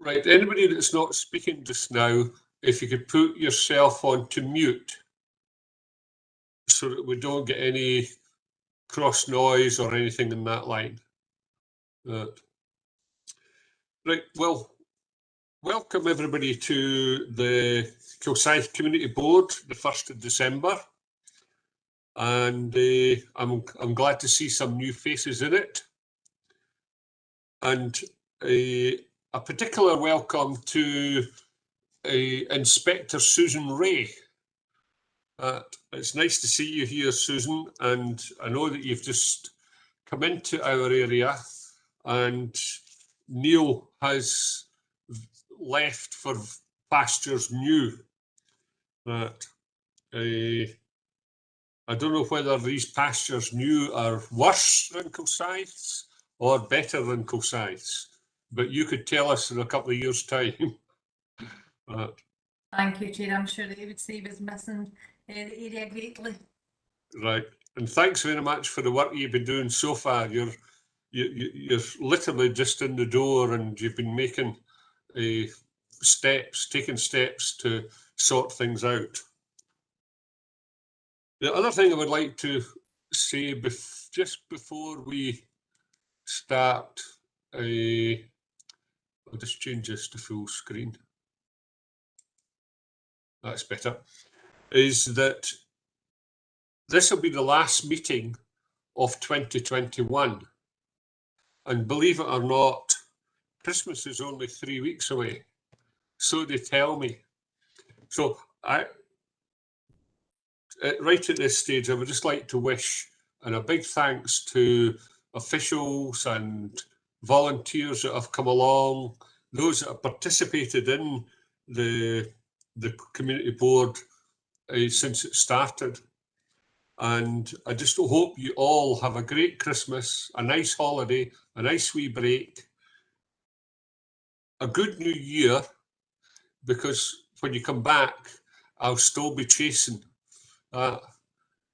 Right, anybody that's not speaking just now, if you could put yourself on to mute so that we don't get any cross noise or anything in that line. Right, well, welcome everybody to the Kilsyth Community Board, the 1st of December. And I'm glad to see some new faces in it. And a particular welcome to Inspector Susan Ray. It's nice to see you here, Susan, and I know that you've just come into our area, and Neil has left for pastures new. I don't know whether these pastures new are worse than Kilsyth's or better than Kilsyth's, but you could tell us in a couple of years' time. Thank you, Chair. I'm sure David Steve is missing the area greatly. Right, and thanks very much for the work you've been doing so far. You're literally just in the door, and you've been making taking steps to sort things out. The other thing I would like to say just before we start, I'll just change this to full screen. That's better. Is that this will be the last meeting of 2021. And believe it or not, Christmas is only 3 weeks away. So they tell me. So right at this stage, I would just like to wish, and a big thanks to officials and volunteers that have come along, those that have participated in the community board since it started. And I just hope you all have a great Christmas, a nice holiday, a nice wee break, a good new year, because when you come back, I'll still be chasing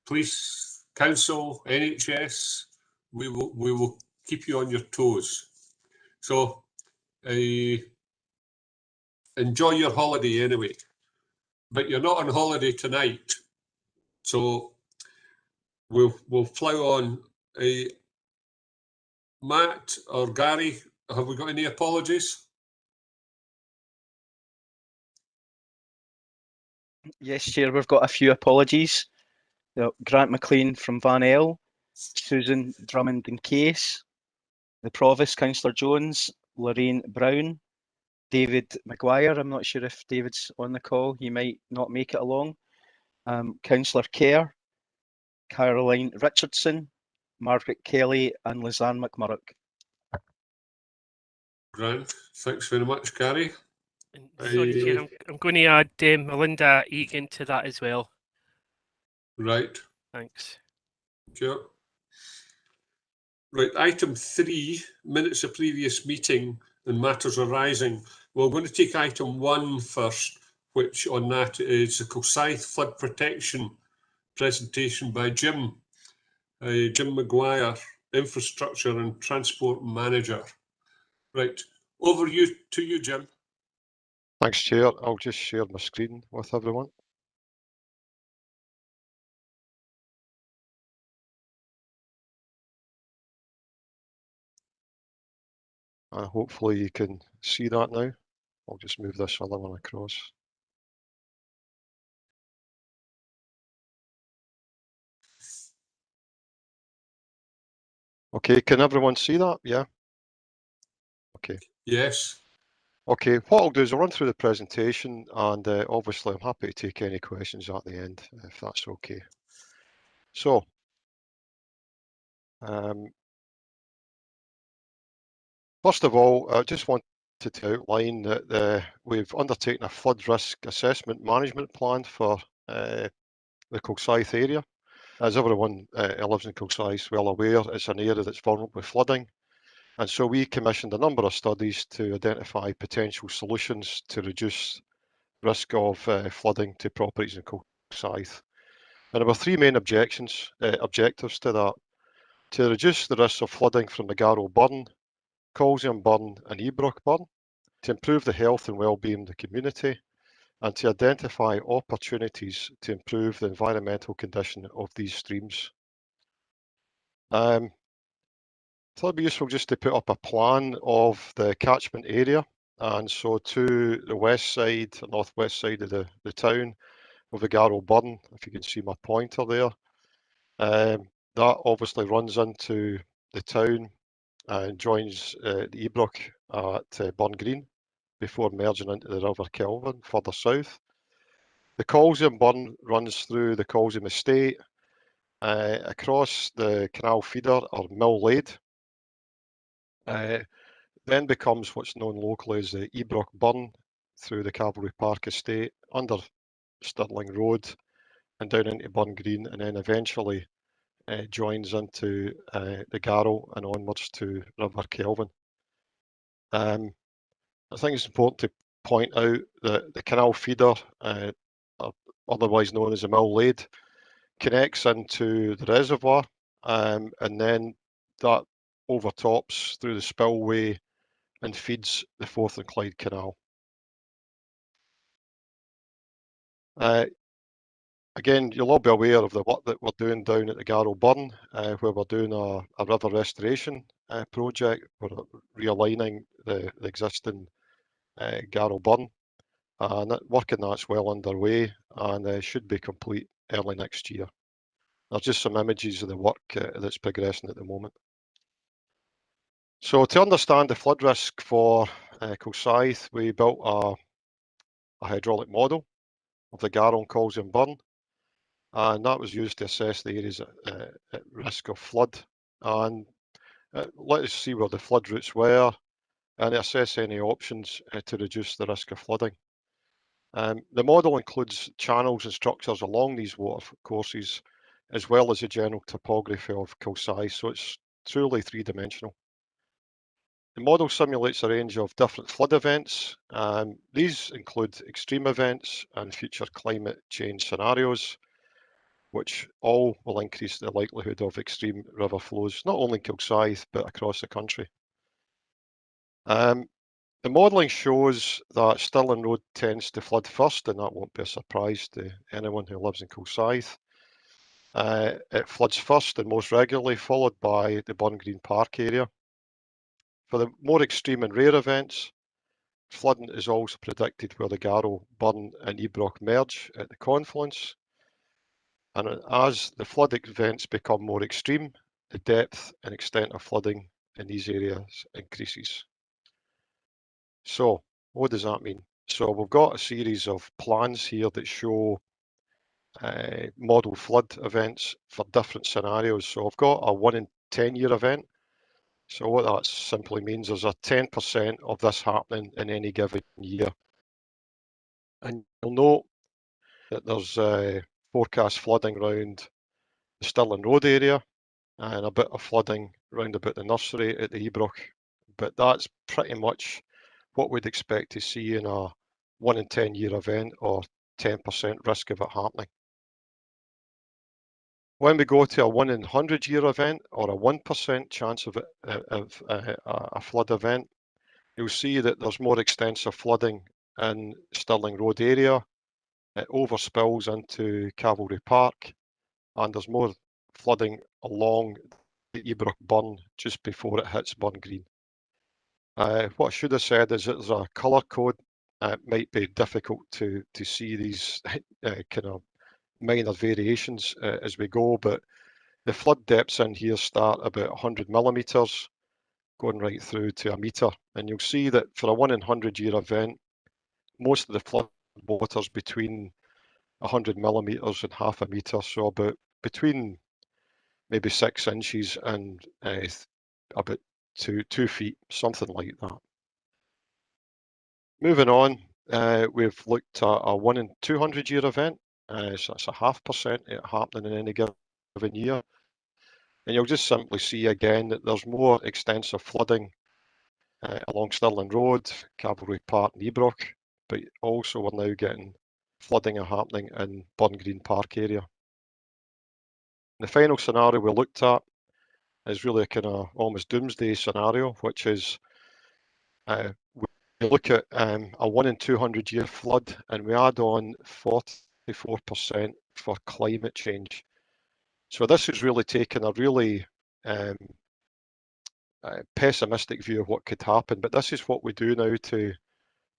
police, council, NHS. We will keep you on your toes. So enjoy your holiday anyway. But you're not on holiday tonight, so we'll plough on. Matt or Gary, have we got any apologies? Yes, Chair, we've got a few apologies. Grant McLean from Van El, Susan Drummond and Case, the Provost, Councillor Jones, Lorraine Brown, David Maguire. I'm not sure if David's on the call. He might not make it along. Councillor Kerr, Caroline Richardson, Margaret Kelly and Lizanne McMurrock. Grant, thanks very much, Gary. Sorry, Chair, I'm going to add Melinda Egan to that as well. Right. Thanks. Sure. Right, item 3, minutes of previous meeting and matters arising. We're going to take item 1 first, which on that is the Kilsyth flood protection presentation by Jim Maguire, Infrastructure and Transport Manager. Right, over to you, Jim. Thanks, Chair. I'll just share my screen with everyone. And hopefully you can see that now. I'll just move this other one across. Okay, can everyone see that? Yeah? Okay. Yes. Okay, what I'll do is I'll run through the presentation, and obviously I'm happy to take any questions at the end, if that's okay. So, first of all, I just wanted to outline that we've undertaken a flood risk assessment management plan for the Kilsyth area. As everyone who lives in Kilsyth is well aware, it's an area that's vulnerable with flooding. And so we commissioned a number of studies to identify potential solutions to reduce risk of flooding to properties in Kilsyth. And there were 3 main objectives to that: to reduce the risk of flooding from the Garrow Burn, Colzium Burn and Ebrook Burn, to improve the health and well-being of the community, and to identify opportunities to improve the environmental condition of these streams. So it'd be useful just to put up a plan of the catchment area. And so to the west side, northwest side of the town of the Garrow Burn, if you can see my pointer there, that obviously runs into the town and joins the Ebrook at Burn Green before merging into the River Kelvin further south. The Kilsyth Burn runs through the Kilsyth Estate, across the canal feeder or Mill Lade, then becomes what's known locally as the Ebrook Burn through the Cavalry Park Estate, under Stirling Road and down into Burn Green, and then eventually joins into the Garrow and onwards to River Kelvin. I think it's important to point out that the canal feeder, otherwise known as the Mill Lade, connects into the reservoir, and then that overtops through the spillway and feeds the Forth and Clyde Canal. Again, you'll all be aware of the work that we're doing down at the Garrow Burn, where we're doing a river restoration project. We're realigning the existing Garrow Burn, and work in that's well underway and should be complete early next year. There's just some images of the work that's progressing at the moment. So to understand the flood risk for Kilsyth, we built a hydraulic model of the Garrow and Kilsyth Burn, and that was used to assess the areas at risk of flood, and let us see where the flood routes were and assess any options to reduce the risk of flooding. The model includes channels and structures along these water courses, as well as the general topography of Kilsyth, so it's truly three-dimensional. The model simulates a range of different flood events. These include extreme events and future climate change scenarios, which all will increase the likelihood of extreme river flows, not only in Kilsyth, but across the country. The modelling shows that Stirling Road tends to flood first, and that won't be a surprise to anyone who lives in Kilsyth. It floods first and most regularly, followed by the Burn Green Park area. For the more extreme and rare events, flooding is also predicted where the Garrow, Burn and Ebrook merge at the confluence. And as the flood events become more extreme, the depth and extent of flooding in these areas increases. So what does that mean? So we've got a series of plans here that show model flood events for different scenarios. So I've got a 1 in 10 year event. So what that simply means is a 10% of this happening in any given year. And you'll note that there's forecast flooding around the Stirling Road area and a bit of flooding round about the nursery at the Ebrook. But that's pretty much what we'd expect to see in a 1 in 10 year event, or 10% risk of it happening. When we go to a 1 in 100 year event, or a 1% chance of a flood event, you'll see that there's more extensive flooding in Stirling Road area. It overspills into Cavalry Park, and there's more flooding along the Ebrook Burn just before it hits Burn Green. What I should have said is that there's a colour code. It might be difficult to see these kind of minor variations as we go, but the flood depths in here start about 100 millimetres, going right through to a metre. And you'll see that for a 1 in 100 year event, most of the flood water's between 100 millimetres and half a metre, so about between maybe 6 inches and about 2 feet, something like that. Moving on, we've looked at a 1 in 200 year event, so that's a 0.5% happening in any given year. And you'll just simply see again that there's more extensive flooding along Stirling Road, Cavalry Park and Ebrook, but also we're now getting flooding happening in Burn Green Park area. The final scenario we looked at is really a kind of almost doomsday scenario, which is we look at a 1 in 200 year flood, and we add on 44% for climate change. So this is really taking a really pessimistic view of what could happen, but this is what we do now to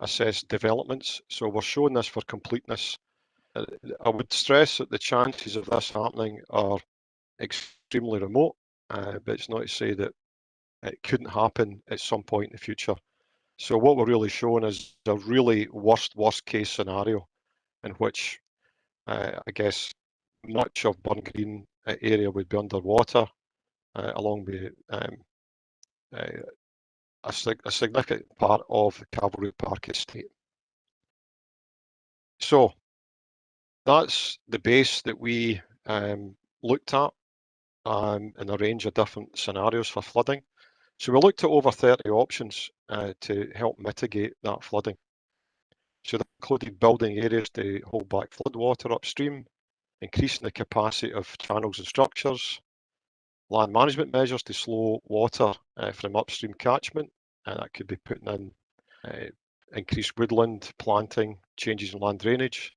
assess developments. So we're showing this for completeness. I would stress that the chances of this happening are extremely remote, but it's not to say that it couldn't happen at some point in the future. So what we're really showing is a really worst case scenario in which I guess much of Burn Green area would be underwater, along with a significant part of the Cavalry Park estate. So that's the base that we looked at in a range of different scenarios for flooding. So we looked at over 30 options to help mitigate that flooding. So that included building areas to hold back floodwater upstream, increasing the capacity of channels and structures, land management measures to slow water from upstream catchment, and that could be putting in increased woodland planting, changes in land drainage,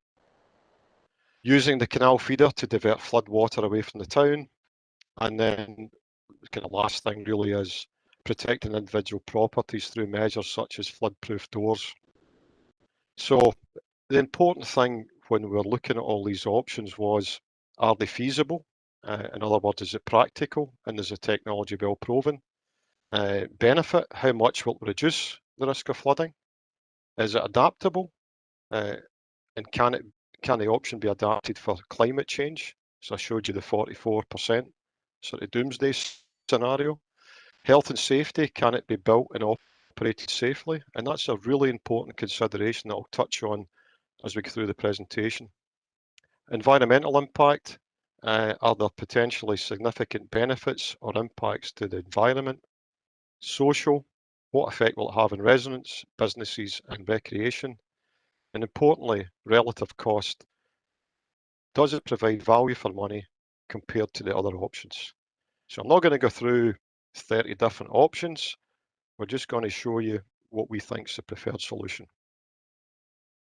using the canal feeder to divert flood water away from the town, and then the kind of last thing really is protecting individual properties through measures such as flood-proof doors. So the important thing when we were looking at all these options was, are they feasible? In other words, is it practical, and is the technology well proven? Benefit, how much will it reduce the risk of flooding? Is it adaptable? And can the option be adapted for climate change? So I showed you the 44% sort of doomsday scenario. Health and safety, can it be built and operated safely? And that's a really important consideration that I'll touch on as we go through the presentation. Environmental impact, are there potentially significant benefits or impacts to the environment? Social, what effect will it have on residents, businesses and recreation? And importantly, relative cost, does it provide value for money compared to the other options? So I'm not going to go through 30 different options. We're just going to show you what we think is the preferred solution.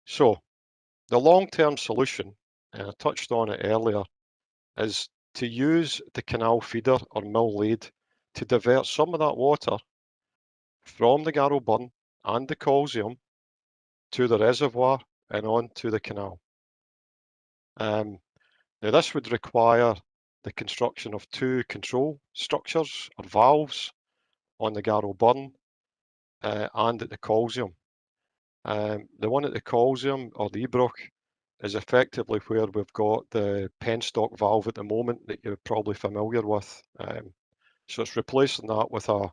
So the long-term solution, and I touched on it earlier, is to use the canal feeder or mill lade to divert some of that water from the Garrow Burn and the Kilsyth to the reservoir and on to the canal. Now this would require the construction of 2 control structures or valves on the Garrow Burn and at the Kilsyth. The one at the Kilsyth or the Ebroch is effectively where we've got the penstock valve at the moment that you're probably familiar with. So it's replacing that with a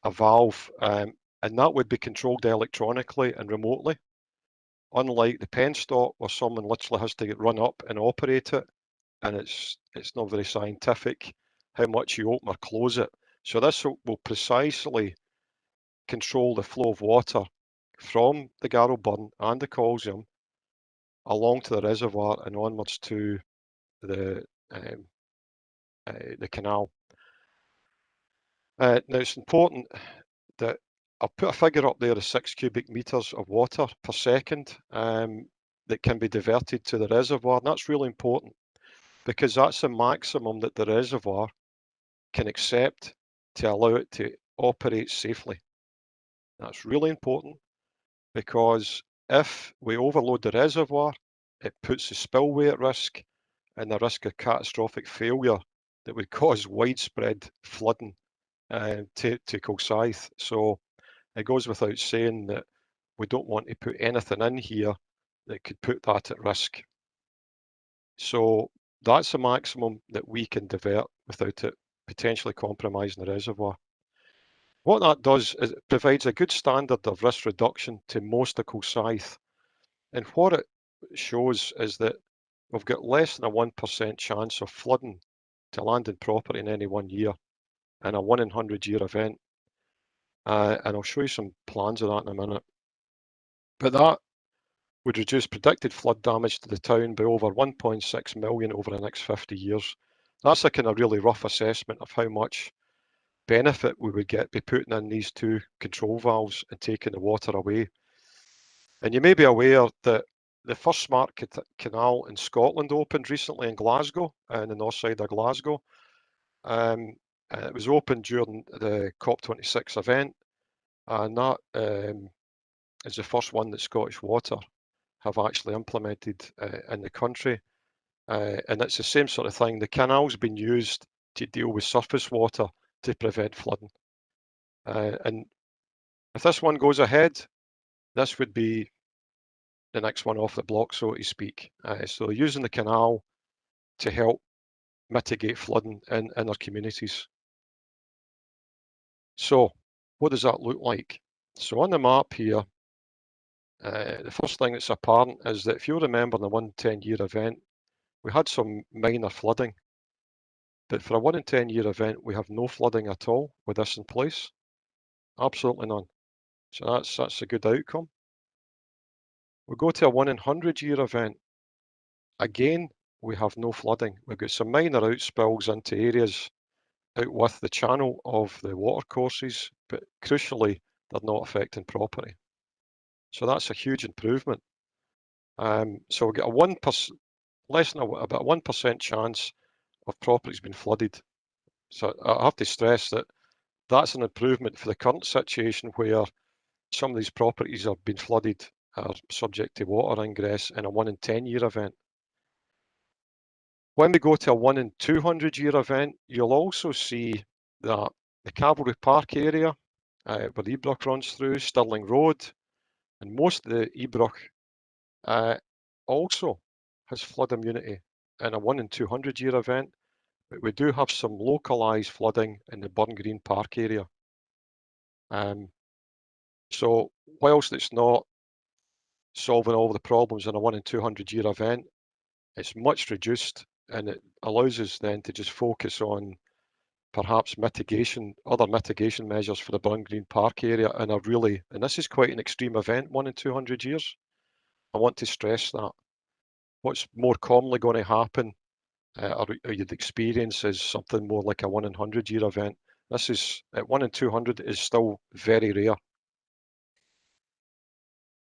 valve, and that would be controlled electronically and remotely. Unlike the penstock where someone literally has to run up and operate it, and it's not very scientific how much you open or close it. So this will precisely control the flow of water from the Garrow Burn and the Kilsyth along to the reservoir and onwards to the canal. Now it's important that I'll put a figure up there of 6 cubic meters of water per second that can be diverted to the reservoir. And that's really important because that's the maximum that the reservoir can accept to allow it to operate safely. That's really important because if we overload the reservoir, it puts the spillway at risk and the risk of catastrophic failure that would cause widespread flooding to Kilsyth. So it goes without saying that we don't want to put anything in here that could put that at risk. So that's the maximum that we can divert without it potentially compromising the reservoir. What that does is it provides a good standard of risk reduction to most of Kilsyth. And what it shows is that we've got less than a 1% chance of flooding to landed property in any one year, and a 1 in 100 year event. And I'll show you some plans of that in a minute. But that would reduce predicted flood damage to the town by over 1.6 million over the next 50 years. That's a kind of really rough assessment of how much benefit we would get by putting in these two control valves and taking the water away. And you may be aware that the first smart canal in Scotland opened recently in Glasgow, in the north side of Glasgow. It was opened during the COP26 event, and that is the first one that Scottish Water have actually implemented in the country. And it's the same sort of thing. The canal's been used to deal with surface water to prevent flooding. And if this one goes ahead, this would be the next one off the block, so to speak. So using the canal to help mitigate flooding in our communities. So what does that look like? So on the map here, the first thing that's apparent is that if you remember in the 1 in 10 year event, we had some minor flooding. But for a 1 in 10 year event, we have no flooding at all with this in place. Absolutely none. So that's a good outcome. We go to a 1 in 100 year event. Again, we have no flooding. We've got some minor outspills into areas out with the channel of the watercourses, but crucially, they're not affecting property. So that's a huge improvement. So we get a 1%, less than about 1% chance of properties being flooded. So I have to stress that that's an improvement for the current situation where some of these properties have been flooded, are subject to water ingress in a 1 in 10 year event. When we go to a 1 in 200 year event, you'll also see that the Cavalry Park area, where the Ebroch runs through, Stirling Road, and most of the Ebroch also has flood immunity in a 1 in 200 year event, but we do have some localised flooding in the Burn Green Park area. So whilst it's not solving all the problems in a 1 in 200 year event, it's much reduced, and it allows us then to just focus on perhaps other mitigation measures for the Burn Green Park area in a really, and this is quite an extreme event, 1 in 200 years. I want to stress that. What's more commonly going to happen or you'd experience is something more like a 1 in 100 year event. This is, at 1 in 200 is still very rare.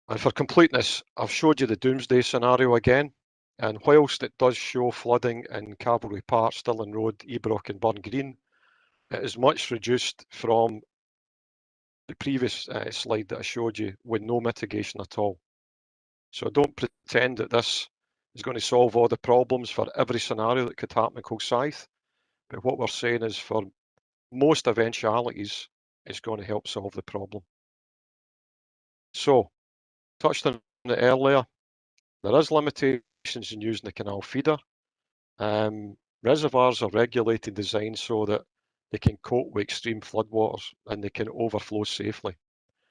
And for completeness, I've showed you the doomsday scenario again. And whilst it does show flooding in Cavalry Park, Stirling Road, Ebroch and Burn Green, it is much reduced from the previous slide that I showed you with no mitigation at all. So don't pretend that this is going to solve all the problems for every scenario that could happen in Kilsyth. But what we're saying is for most eventualities, it's going to help solve the problem. So, touched on it earlier, there is limitations in using the canal feeder. Reservoirs are regulated, designed so that they can cope with extreme floodwaters and they can overflow safely.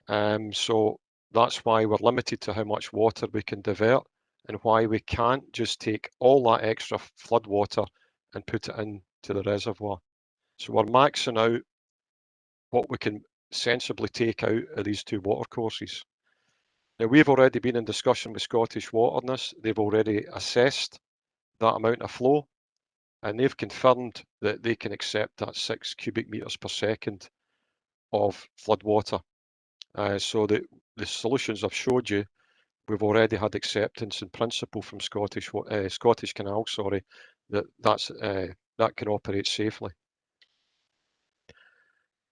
So that's why we're limited to how much water we can divert and why we can't just take all that extra flood water and put it into the reservoir. So we're maxing out what we can sensibly take out of these two watercourses. Now, we've already been in discussion with Scottish Water on this. They've already assessed that amount of flow, and they've confirmed that they can accept that 6 cubic metres per second of flood water. So the solutions I've showed you, we've already had acceptance in principle from Scottish Canal, that can operate safely.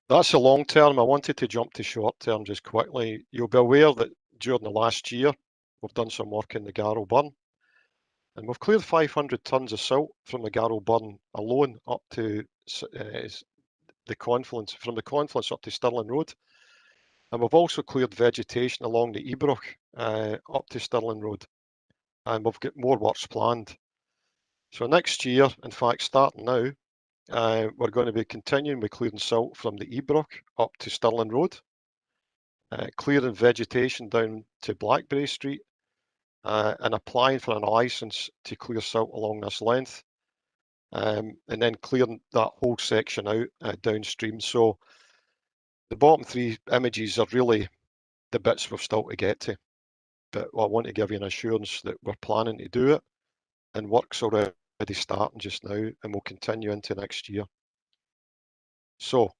That's the long term. I wanted to jump to short term just quickly. You'll be aware that during the last year, we've done some work in the Garrow Burn, and we've cleared 500 tonnes of silt from the Garrow Burn alone up to the confluence, from the confluence up to Stirling Road. And we've also cleared vegetation along the Ebroch up to Stirling Road. And we've got more works planned. So next year, in fact, starting now, we're going to be continuing with clearing silt from the Ebroch up to Stirling Road, clearing vegetation down to Blackberry Street, and applying for a licence to clear silt along this length, and then clearing that whole section out downstream. So the bottom 3 images are really the bits we've still to get to, but I want to give you an assurance that we're planning to do it, and work's already starting just now, and will continue into next year. So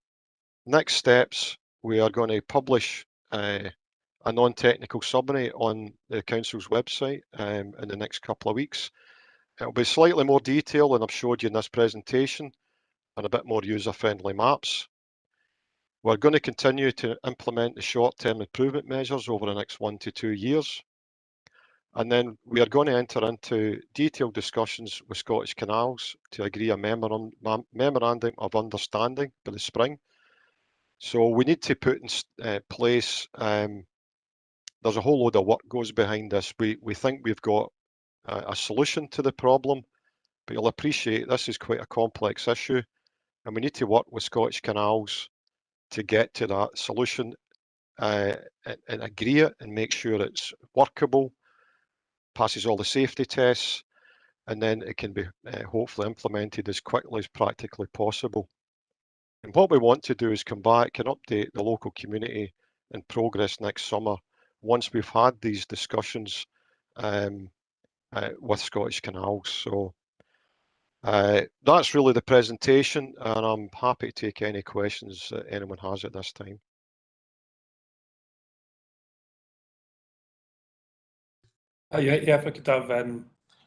Next steps, we are going to publish a non-technical summary on the council's website in the next couple of weeks. It'll be slightly more detailed than I've showed you in this presentation and a bit more user-friendly maps. We're going to continue to implement the short-term improvement measures over the next 1 to 2 years. And then we are going to enter into detailed discussions with Scottish Canals to agree a memorandum of understanding by the spring. So we need to put in place, there's a whole load of work goes behind this. We think we've got a solution to the problem, but you'll appreciate this is quite a complex issue, and we need to work with Scottish Canals to get to that solution and agree it and make sure it's workable, passes all the safety tests, and then it can be hopefully implemented as quickly as practically possible. And what we want to do is come back and update the local community in progress next summer once we've had these discussions with Scottish Canals. So that's really the presentation, and I'm happy to take any questions that anyone has at this time. Yeah, if I could have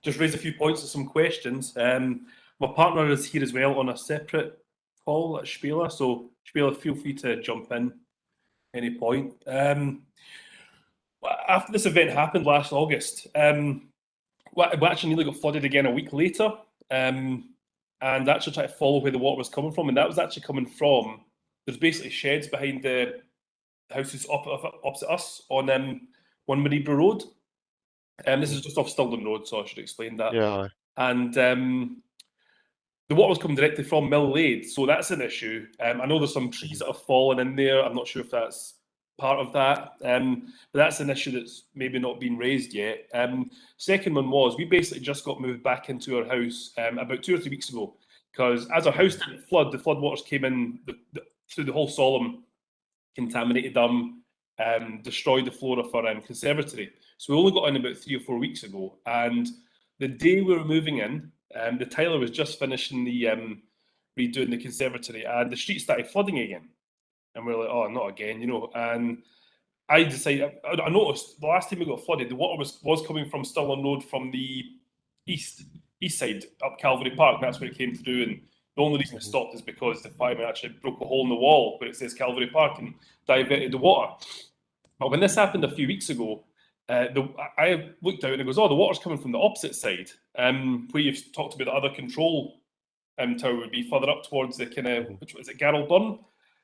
just raise a few points and some questions. My partner is here as well on a separate call at Spiela, so Spiela, feel free to jump in any point. After this event happened last August, we actually nearly got flooded again a week later, and actually tried to follow where the water was coming from, and that was actually coming from, there's basically sheds behind the houses opposite us on One Maribra Road. This is just off Stirling Road, so I should explain that. Yeah. And the water was coming directly from Mill Lade, so that's an issue. I know there's some trees that have fallen in there. I'm not sure if that's part of that, but that's an issue that's maybe not been raised yet. Second one was, we basically just got moved back into our house about 2 or 3 weeks ago, because as our house didn't flood, the floodwaters came in through the whole Solemn, contaminated them, destroyed the flora for conservatory. So we only got in about 3 or 4 weeks ago, and the day we were moving in, the tiler was just finishing the redoing the conservatory, and the street started flooding again. And we're like, oh, not again, you know. And I decided, I noticed the last time we got flooded, the water was coming from Stirling Road from the east side up Calvary Park, and that's where it came through. And the only reason it stopped is because the fireman actually broke a hole in the wall where it says Calvary Park and diverted the water. But when this happened a few weeks ago, I looked out and it goes, oh, the water's coming from the opposite side, where you've talked about the other control tower would be further up towards the kind of, which was it, Garrelburn?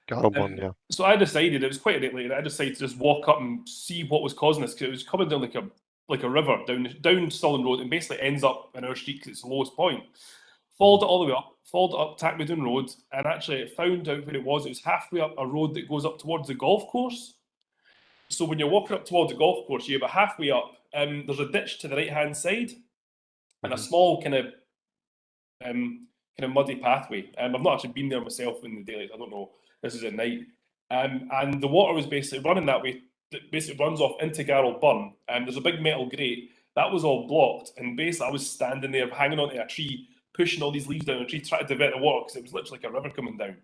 Garrelburn, yeah. So I decided, it was quite late later, I decided to just walk up and see what was causing this, because it was coming down like a river down Stirling Road, and basically ends up in our street because it's the lowest point. Followed it all the way up, followed it up Tackmeadown Road, and actually found out where it was halfway up a road that goes up towards the golf course. So when you're walking up towards the golf course, you're about halfway up, there's a ditch to the right-hand side, and a small kind of muddy pathway. I've not actually been there myself in the daylight, I don't know, this is at night. And the water was basically running that way, that basically runs off into Garrelburn, and there's a big metal grate, that was all blocked, and basically I was standing there hanging onto a tree, pushing all these leaves down a tree, trying to divert the water, because it was literally like a river coming down.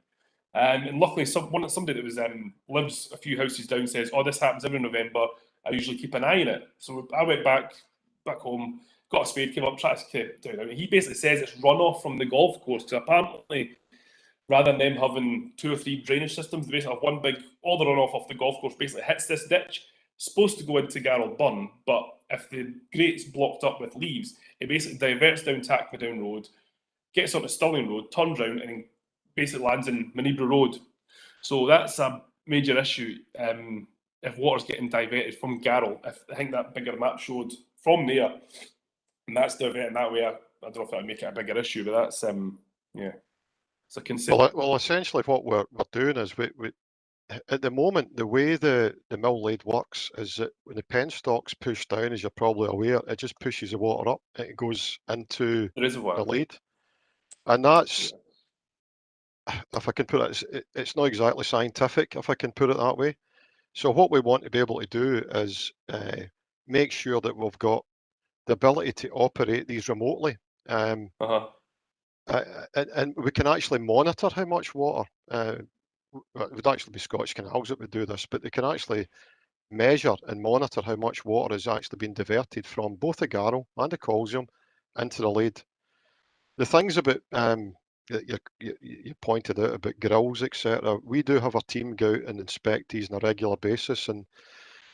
And luckily, somebody that was lives a few houses down says, "Oh, this happens every November. I usually keep an eye on it." So I went back home, got a spade, came up, tried to keep it down. He basically says it's runoff from the golf course. So apparently, rather than them having 2 or 3 drainage systems, they basically have one big. All the runoff off the golf course basically hits this ditch. It's supposed to go into Garrelburn, but if the grate's blocked up with leaves, it basically diverts down Tackmeadown Road, gets onto Stirling Road, turns round, and then basically lands in Maribra Road. So that's a major issue if water's getting diverted from Garrel. I think that bigger map showed from there, and that's diverting that way. I don't know if that would make it a bigger issue, but that's yeah, it's a concern. Well, essentially what we're doing is we at the moment, the way the Mill Lade works is that when the penstock's pushed down, as you're probably aware, it just pushes the water up. It goes into the Lade, and that's, if I can put it, it's not exactly scientific, if I can put it that way. So what we want to be able to do is make sure that we've got the ability to operate these remotely, and we can actually monitor how much water it would actually be Scottish Canals that would do this, but they can actually measure and monitor how much water is actually being diverted from both the Garrow and the Colzium into the Lade. The things about that you pointed out about grills, etc. We do have our team go out and inspect these on a regular basis, and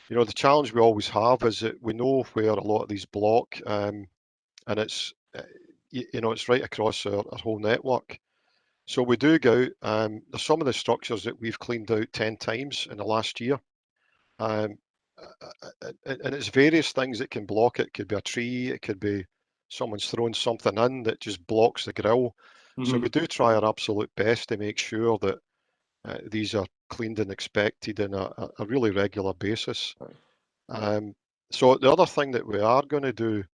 the challenge we always have is that we know where a lot of these block, and it's it's right across our whole network. So we do go out. There's some of the structures that we've cleaned out 10 times in the last year. And it's various things that can block it. It could be a tree, it could be someone's thrown something in that just blocks the grill. So we do try our absolute best to make sure that these are cleaned and inspected on a really regular basis. So the other thing that we are going to do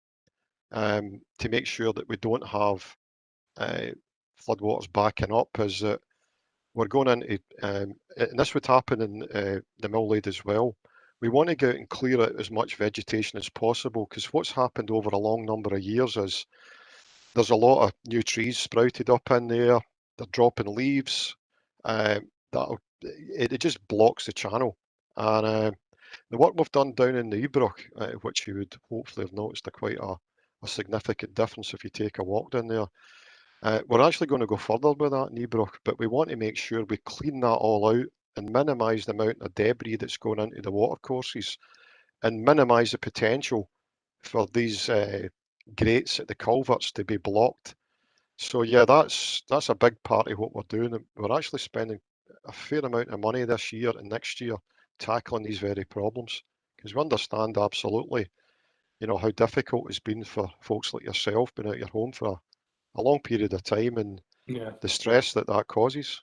to make sure that we don't have floodwaters backing up is that we're going into, and this would happen in the Mill Lade as well. We want to go out and clear out as much vegetation as possible, because what's happened over a long number of years is there's a lot of new trees sprouted up in there. They're dropping leaves. It just blocks the channel. And the work we've done down in the Ebroch, which you would hopefully have noticed quite a significant difference if you take a walk down there. We're actually going to go further with that in Ebroch, but we want to make sure we clean that all out and minimise the amount of debris that's going into the watercourses, and minimise the potential for these grates at the culverts to be blocked. So yeah, that's a big part of what we're doing. We're actually spending a fair amount of money this year and next year tackling these very problems, because we understand absolutely, how difficult it's been for folks like yourself being out of your home for a long period of time, and the stress that causes.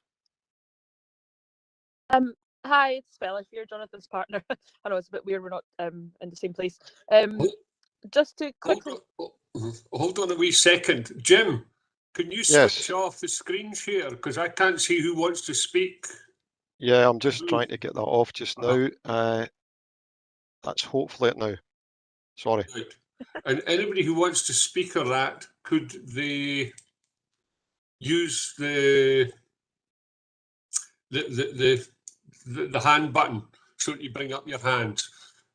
Hi, it's Bella here, Jonathan's partner. I know it's a bit weird, we're not in the same place. Just to quickly... Hold on a wee second. Jim, can you switch off the screen share? Because I can't see who wants to speak. Yeah, I'm just trying to get that off just now. That's hopefully it now. Sorry. Right. And anybody who wants to speak or that, could they use the hand button so that you bring up your hands?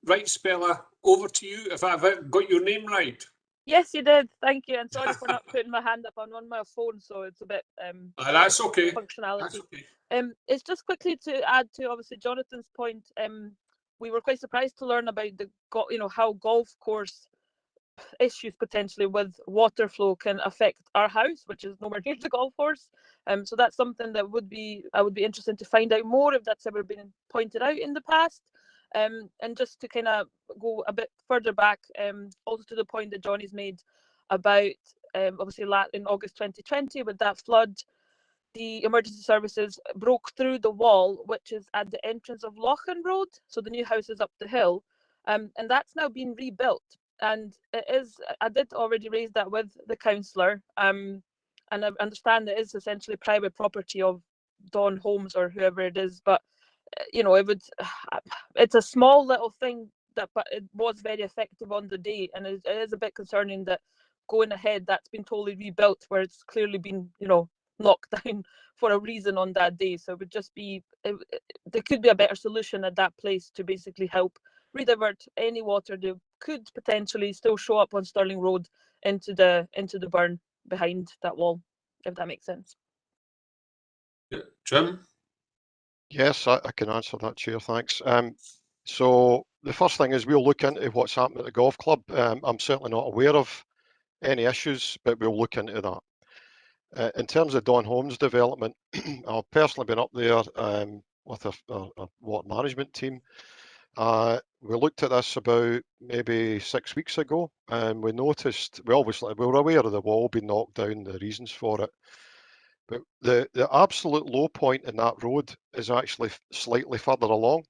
Right, Spella, over to you. If I've got your name right. Yes, you did. Thank you. And sorry for not putting my hand up. I'm on my phone, so it's a bit that's okay. Functionality. That's okay. It's just quickly to add to obviously Jonathan's point. We were quite surprised to learn about how golf course issues potentially with water flow can affect our house, which is nowhere near the golf course. So that's something that I would be interested to find out more if that's ever been pointed out in the past. And just to kind of go a bit further back, also to the point that Johnny's made about obviously in August 2020 with that flood, the emergency services broke through the wall, which is at the entrance of Lochan Road. So the new house is up the hill, and that's now been rebuilt. And I did already raise that with the councillor, and I understand it is essentially private property of Dawn Homes or whoever it is, but it's a small little thing but it was very effective on the day, and it is a bit concerning that going ahead that's been totally rebuilt where it's clearly been knocked down for a reason on that day. So it would just be there could be a better solution at that place to basically help redivert any water that could potentially still show up on Stirling Road into the burn behind that wall, if that makes sense. Yeah. Jim? Yes, I can answer that, Chair, thanks. So the first thing is we'll look into what's happened at the golf club. I'm certainly not aware of any issues, but we'll look into that. In terms of Dawn Homes development, I've personally been up there with a water management team. We looked at this about maybe 6 weeks ago, and we noticed, we were aware of the wall being knocked down, the reasons for it. But the absolute low point in that road is actually slightly further along.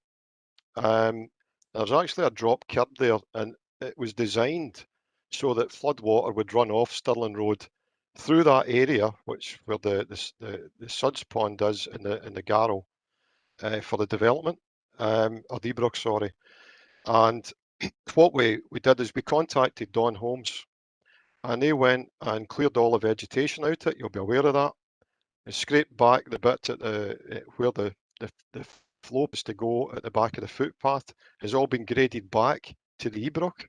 There's actually a drop curb there, and it was designed so that flood water would run off Stirling Road through that area, where the Suds Pond is in the Garrow, for the development, or Debrook, sorry. And what we did is we contacted Dawn Homes, and they went and cleared all the vegetation out it. You'll be aware of that. They scraped back the bit at where the the flow is to go at the back of the footpath has all been graded back to the Ebrook.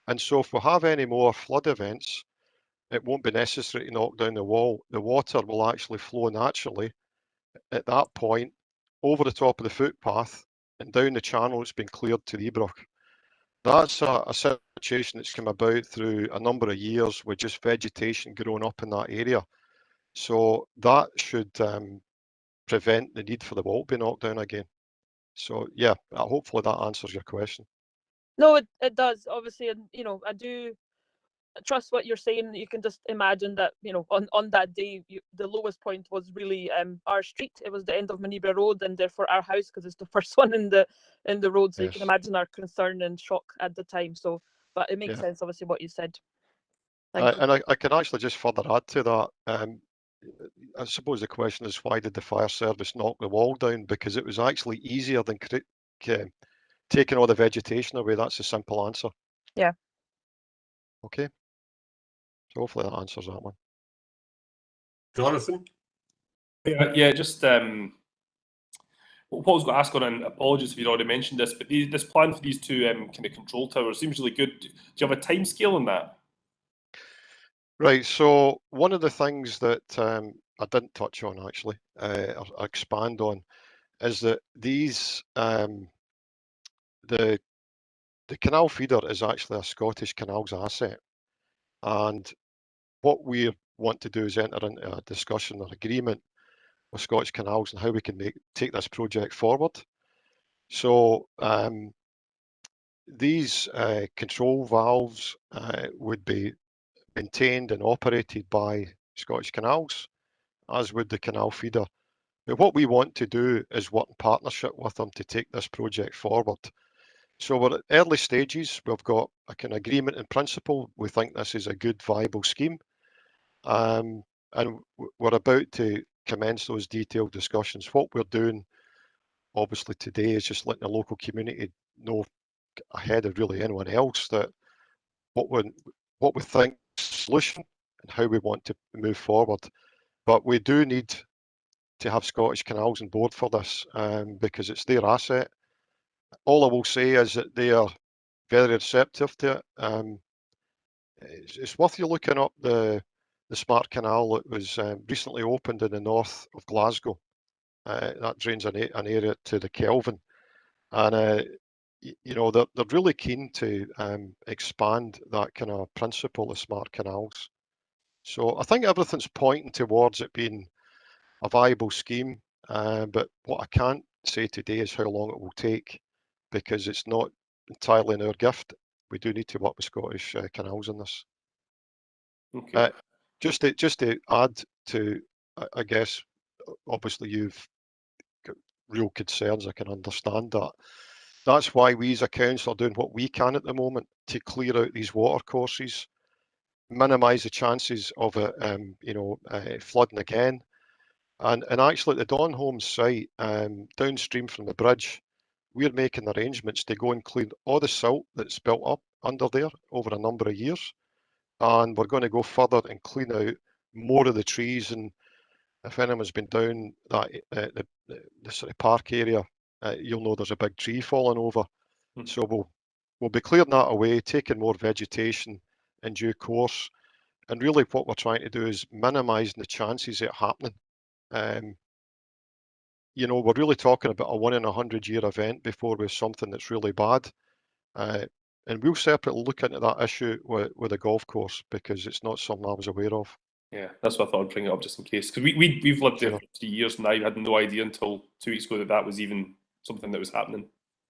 And so if we have any more flood events, it won't be necessary to knock down the wall. The water will actually flow naturally at that point over the top of the footpath and down the channel that's been cleared to the Ebrook. That's a situation that's come about through a number of years with just vegetation growing up in that area. So that should prevent the need for the wall to be knocked down again. So yeah, hopefully that answers your question. No, it does, obviously, and I do trust what you're saying. You can just imagine that on that day the lowest point was really our street. It was the end of Manibra Road, and therefore our house, because it's the first one in the road. So you can imagine our concern and shock at the time. So, but it makes sense, obviously, what you said. Thank you. And I can actually just further add to that. I suppose the question is, why did the fire service knock the wall down? Because it was actually easier than taking all the vegetation away. That's a simple answer. Yeah. Okay. So hopefully that answers that one. Jonathan? Yeah, just what I was going to ask on, and apologies if you'd already mentioned this, but this plan for these two kind of control towers seems really good. Do you have a time scale on that? Right. So one of the things that I didn't touch on actually, or expand on, is that these the canal feeder is actually a Scottish Canals asset, and what we want to do is enter into a discussion or agreement with Scottish Canals on how we can take this project forward. So these control valves would be maintained and operated by Scottish Canals, as would the canal feeder. But what we want to do is work in partnership with them to take this project forward. So we're at early stages. We've got an agreement in principle. We think this is a good, viable scheme. And we're about to commence those detailed discussions. What we're doing, obviously, today is just letting the local community know ahead of really anyone else that what we think is the solution and how we want to move forward. But we do need to have Scottish Canals on board for this because it's their asset. All I will say is that they are very receptive to it. It's worth you looking up the Smart Canal that was recently opened in the north of Glasgow. That drains an area to the Kelvin. And they're really keen to expand that kind of principle of Smart Canals. So I think everything's pointing towards it being a viable scheme, but what I can't say today is how long it will take, because it's not entirely in our gift. We do need to work with Scottish Canals on this. Okay. Just to add to, I guess, obviously you've got real concerns. I can understand that. That's why we as a council are doing what we can at the moment to clear out these water courses, minimise the chances of it, flooding again. And actually at the Donholm site, downstream from the bridge, we're making arrangements to go and clean all the silt that's built up under there over a number of years. And we're going to go further and clean out more of the trees. And if anyone's been down that the sort of park area, you'll know there's a big tree falling over. So we'll be clearing that away, taking more vegetation in due course. And really what we're trying to do is minimising the chances of it happening. We're really talking about a 1 in 100-year event before we have something that's really bad. And we'll separately look into that issue with the golf course, because it's not something I was aware of. Yeah, that's what I thought I'd bring it up just in case. Because we've lived there for 3 years and I had no idea until 2 weeks ago that was even something that was happening.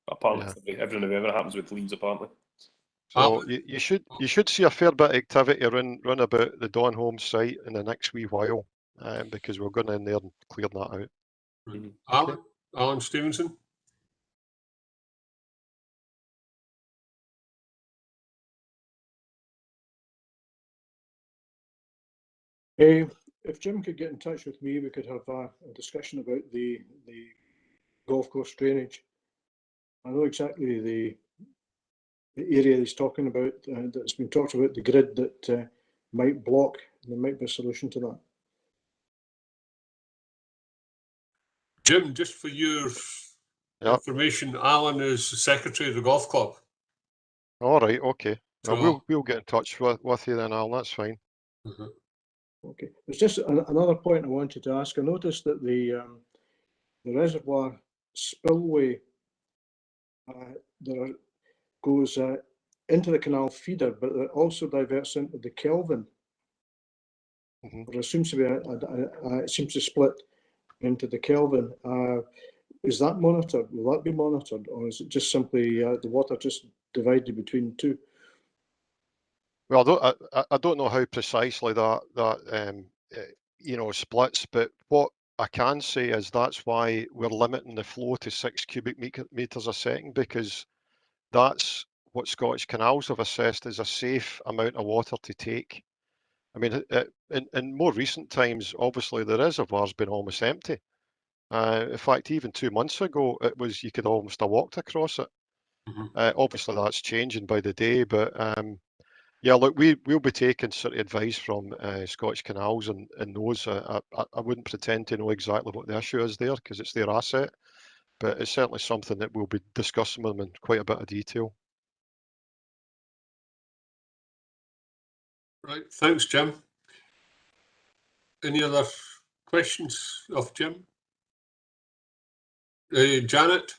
Apparently, everything that ever happens with leaves, apparently. So you should see a fair bit of activity run about the Donholm site in the next wee while, because we're going in there and clearing that out. Right. Alan Stevenson. If Jim could get in touch with me, we could have a discussion about the golf course drainage. I know exactly the area he's talking about, that's been talked about, the grid that might block. There might be a solution to that. Jim, just for your Yep. information, Alan is the secretary of the golf club. All right, okay. Well, So- we'll get in touch with you then, Alan. That's fine. Okay, there's just another point I wanted to ask. I noticed that the reservoir spillway goes into the canal feeder, but it also diverts into the Kelvin. Mhm. But it seems to be it seems to split into the Kelvin. Is that monitored? Will that be monitored, or is it just simply the water just divided between two? Well, I don't know how precisely that splits, but what I can say is that's why we're limiting the flow to 6 cubic meters a second, because that's what Scottish Canals have assessed as a safe amount of water to take. I mean, in more recent times, obviously the reservoir's been almost empty. In fact, even 2 months ago, you could almost have walked across it. Obviously, that's changing by the day, but yeah, look, we'll be taking sort of advice from Scottish Canals and those. I wouldn't pretend to know exactly what the issue is there because it's their asset, but it's certainly something that we'll be discussing with them in quite a bit of detail. Right, thanks, Jim. Any other questions of Jim? Janet?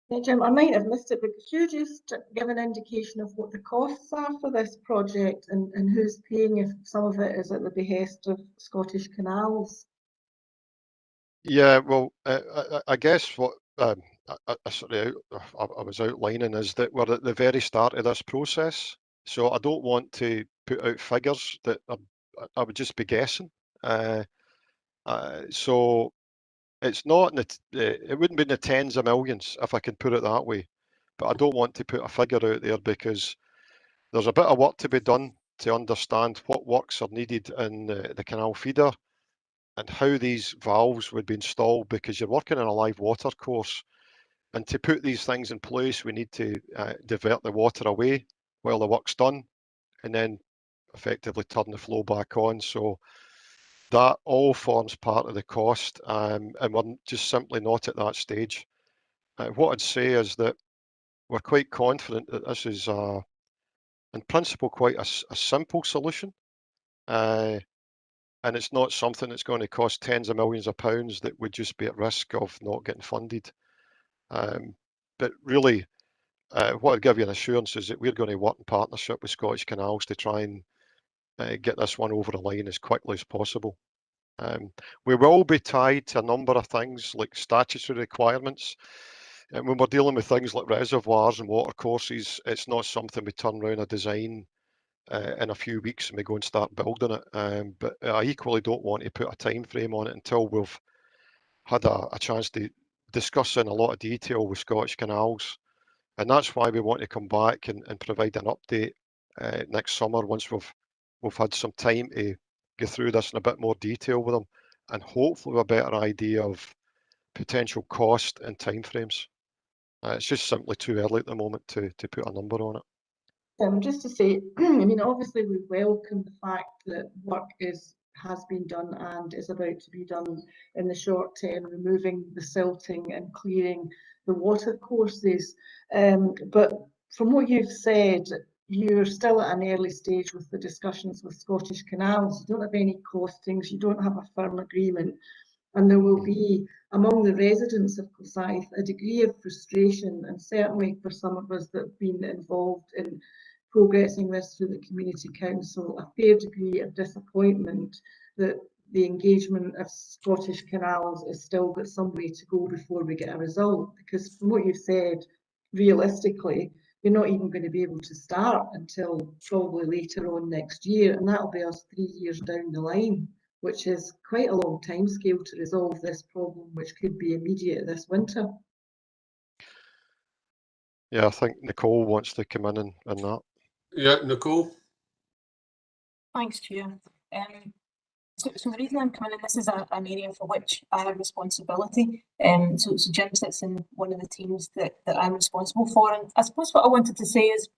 Yeah, Jim, I might have missed it, but could you just give an indication of what the costs are for this project and who's paying if some of it is at the behest of Scottish Canals? Yeah, well, I guess what I was outlining is that we're at the very start of this process, so I don't want to put out figures that I would just be guessing. So it's not it wouldn't be in the tens of millions if I can put it that way, but I don't want to put a figure out there because there's a bit of work to be done to understand what works are needed in the canal feeder and how these valves would be installed, because you're working on a live water course, and to put these things in place we need to divert the water away while the work's done and then effectively turn the flow back on. So that all forms part of the cost, and we're just simply not at that stage. What I'd say is that we're quite confident that this is in principle quite a simple solution, and it's not something that's going to cost tens of millions of pounds that would just be at risk of not getting funded. But really, what I'd give you an assurance is that we're going to work in partnership with Scottish Canals to try and get this one over the line as quickly as possible. We will be tied to a number of things like statutory requirements. And when we're dealing with things like reservoirs and water courses, it's not something we turn around a design in a few weeks and we go and start building it. But I equally don't want to put a time frame on it until we've had a chance to discuss in a lot of detail with Scottish Canals. And that's why we want to come back and provide an update next summer once we've had some time to go through this in a bit more detail with them, and hopefully a better idea of potential cost and timeframes. It's just simply too early at the moment to put a number on it. Just to say, I mean, obviously we welcome the fact that work has been done and is about to be done in the short term, removing the silting and clearing the water courses. But from what you've said, you're still at an early stage with the discussions with Scottish Canals. You don't have any costings, you don't have a firm agreement, and there will be, among the residents of Kilsyth, a degree of frustration, and certainly for some of us that have been involved in progressing this through the Community Council, a fair degree of disappointment that the engagement of Scottish Canals has still got some way to go before we get a result. Because from what you've said, realistically, you're not even going to be able to start until probably later on next year, and that'll be us 3 years down the line, which is quite a long time scale to resolve this problem, which could be immediate this winter. Yeah, I think Nicole wants to come in and that. Yeah, Nicole? Thanks, Chair. So the reason I'm coming in, this is an area for which I have responsibility. So Jim sits in one of the teams that I'm responsible for. And I suppose what I wanted to say is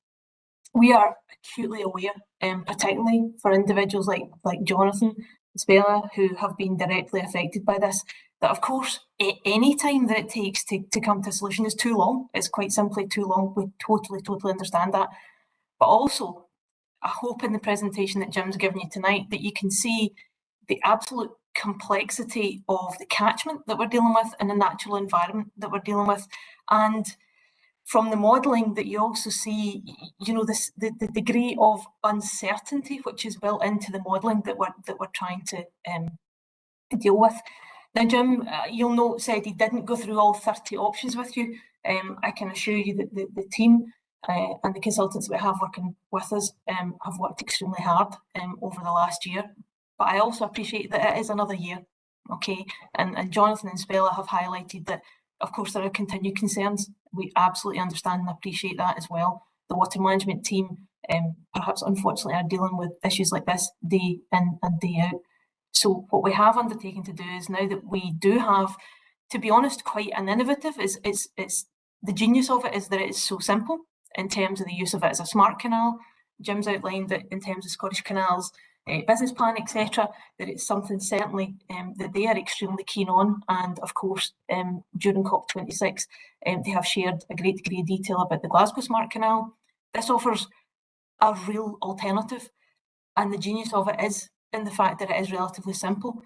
we are acutely aware, particularly for individuals like Jonathan, Spela, who have been directly affected by this, that of course any time that it takes to come to a solution is too long. It's quite simply too long. We totally understand that. But also, I hope in the presentation that Jim's given you tonight that you can see the absolute complexity of the catchment that we're dealing with and the natural environment that we're dealing with. And from the modelling that you also see, you know, the degree of uncertainty which is built into the modelling that we're trying to deal with. Now, Jim, you'll note, said he didn't go through all 30 options with you. I can assure you that the team and the consultants that we have working with us have worked extremely hard over the last year. But I also appreciate that it is another year, okay? And Jonathan and Spela have highlighted that, of course, there are continued concerns. We absolutely understand and appreciate that as well. The water management team, perhaps unfortunately, are dealing with issues like this day in and day out. So what we have undertaken to do is, now that we do have, to be honest, quite an innovative, it's the genius of it is that it's so simple in terms of the use of it as a smart canal. Jim's outlined that in terms of Scottish Canals business plan, etc., that it's something certainly that they are extremely keen on. And of course, during COP26, they have shared a great degree of detail about the Glasgow Smart Canal. This offers a real alternative, and the genius of it is in the fact that it is relatively simple.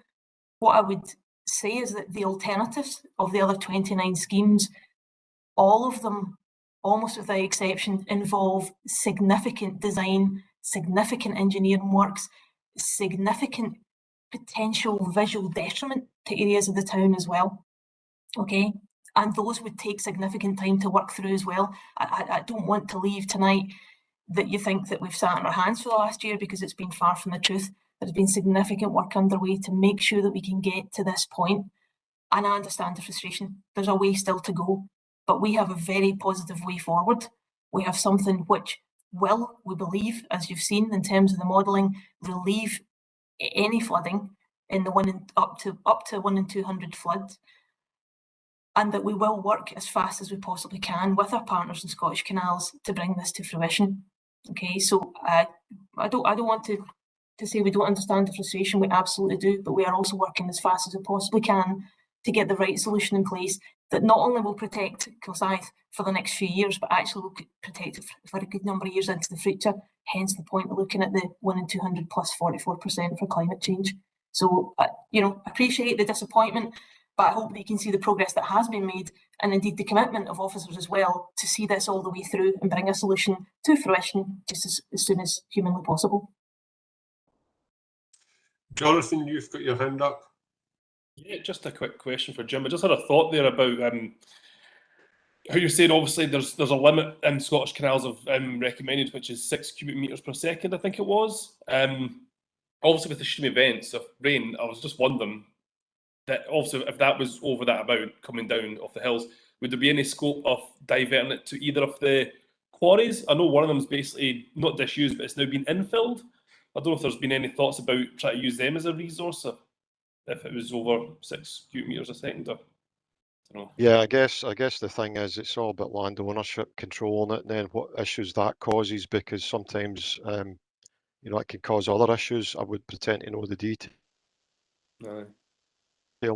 What I would say is that the alternatives of the other 29 schemes, all of them, almost without exception, involve significant design, significant engineering works, significant potential visual detriment to areas of the town as well, okay? And those would take significant time to work through as well. I don't want to leave tonight that you think that we've sat on our hands for the last year, because it's been far from the truth. There's been significant work underway to make sure that we can get to this point. And I understand the frustration. There's a way still to go, but we have a very positive way forward. We have something which will, we believe, as you've seen in terms of the modelling, relieve any flooding in the up to 1 in 200 floods, and that we will work as fast as we possibly can with our partners in Scottish Canals to bring this to fruition. Okay, so I don't want to say we don't understand the frustration. We absolutely do, but we are also working as fast as we possibly can to get the right solution in place that not only will protect Kilsyth for the next few years, but actually will protect it for a good number of years into the future. Hence the point of looking at the 1 in 200 plus 44% for climate change. So, you know, appreciate the disappointment, but I hope that you can see the progress that has been made, and indeed the commitment of officers as well to see this all the way through and bring a solution to fruition just as soon as humanly possible. Jonathan, you've got your hand up. Yeah, just a quick question for Jim. I just had a thought there about how you're saying obviously there's a limit in Scottish Canals of recommended, which is 6 cubic metres per second, I think it was. Obviously with the extreme events of rain, I was just wondering that also if that was over that amount coming down off the hills, would there be any scope of diverting it to either of the quarries? I know one of them is basically not disused, but it's now been infilled. I don't know if there's been any thoughts about trying to use them as a resource, or if it was over 6 cubic metres a second. Or, I don't know. Yeah, I guess the thing is it's all about land ownership, controlling it, and then what issues that causes, because sometimes you know, it can cause other issues. I would pretend to know the detail.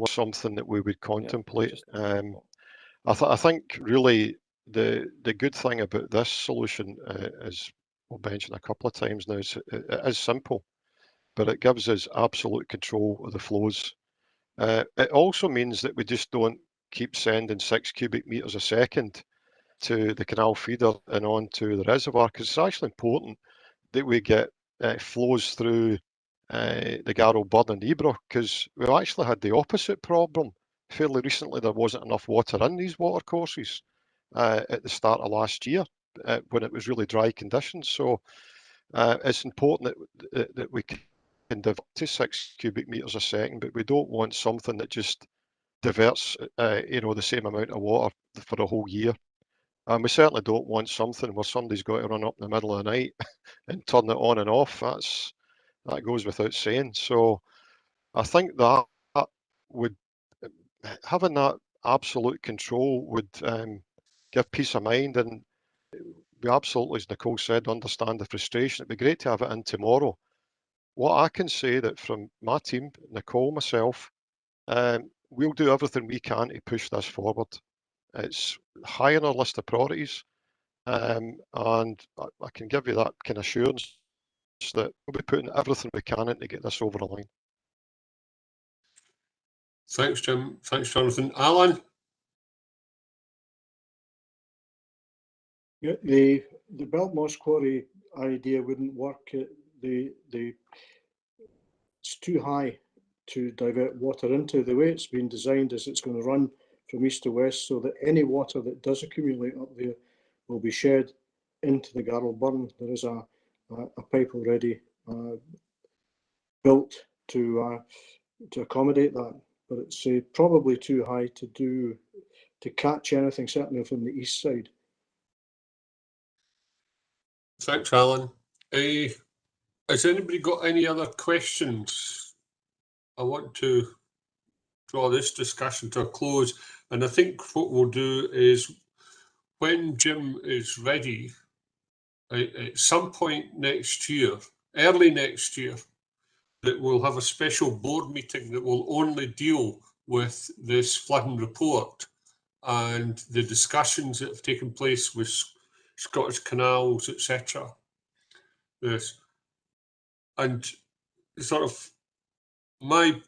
Something that we would contemplate. I think really the good thing about this solution is, we've mentioned a couple of times now, it is simple, but it gives us absolute control of the flows. It also means that we just don't keep sending 6 cubic metres a second to the canal feeder and on to the reservoir, because it's actually important that we get flows through the Garrow, Burn and Ebro, because we've actually had the opposite problem fairly recently. There wasn't enough water in these watercourses at the start of last year when it was really dry conditions. So it's important that we can divert to 6 cubic metres a second, but we don't want something that just diverts you know, the same amount of water for a whole year. And we certainly don't want something where somebody's got to run up in the middle of the night and turn it on and off. That goes without saying. So I think that would, having that absolute control would give peace of mind. And we absolutely, as Nicole said, understand the frustration. It'd be great to have it in tomorrow, what I can say that from my team, Nicole, myself, we'll do everything we can to push this forward. It's high on our list of priorities, and I can give you that kind of assurance that we'll be putting everything we can in to get this over the line. Thanks, Jim. Thanks, Jonathan. Alan? Yeah, the Beltmoss Quarry idea wouldn't work. It's too high to divert water into. The way it's been designed is it's going to run from east to west, so that any water that does accumulate up there will be shed into the Garrel Burn. There is a pipe already built to accommodate that, but it's probably too high to catch anything, certainly from the east side. Thanks, Alan. Has anybody got any other questions? I want to draw this discussion to a close, and I think what we'll do is, when Jim is ready, at some point next year, early next year, that we'll have a special board meeting that will only deal with this flooding report and the discussions that have taken place with Scottish Canals, etc. Yes, and sort of my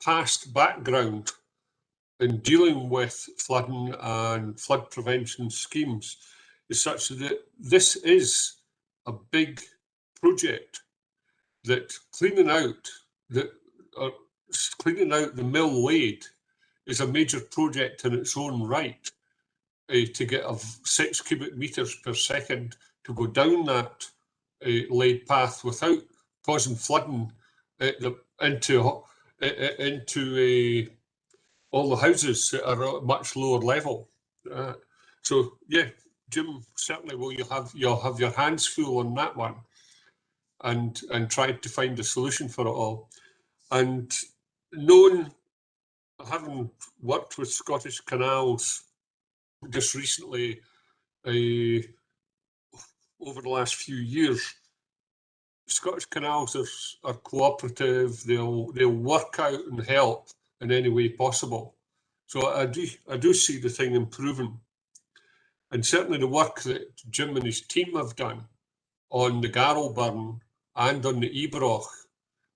past background in dealing with flooding and flood prevention schemes is such that this is a big project, that cleaning out the mill lade is a major project in its own right. To get 6 cubic meters per second to go down that lade path without causing flooding into all the houses that are at a much lower level. So yeah, Jim, certainly you'll have your hands full on that one, and trying to find a solution for it all. And having worked with Scottish Canals just recently, over the last few years, Scottish Canals are cooperative. They'll work out and help in any way possible. So I do see the thing improving, and certainly the work that Jim and his team have done on the Garrel Burn and on the Ebroch,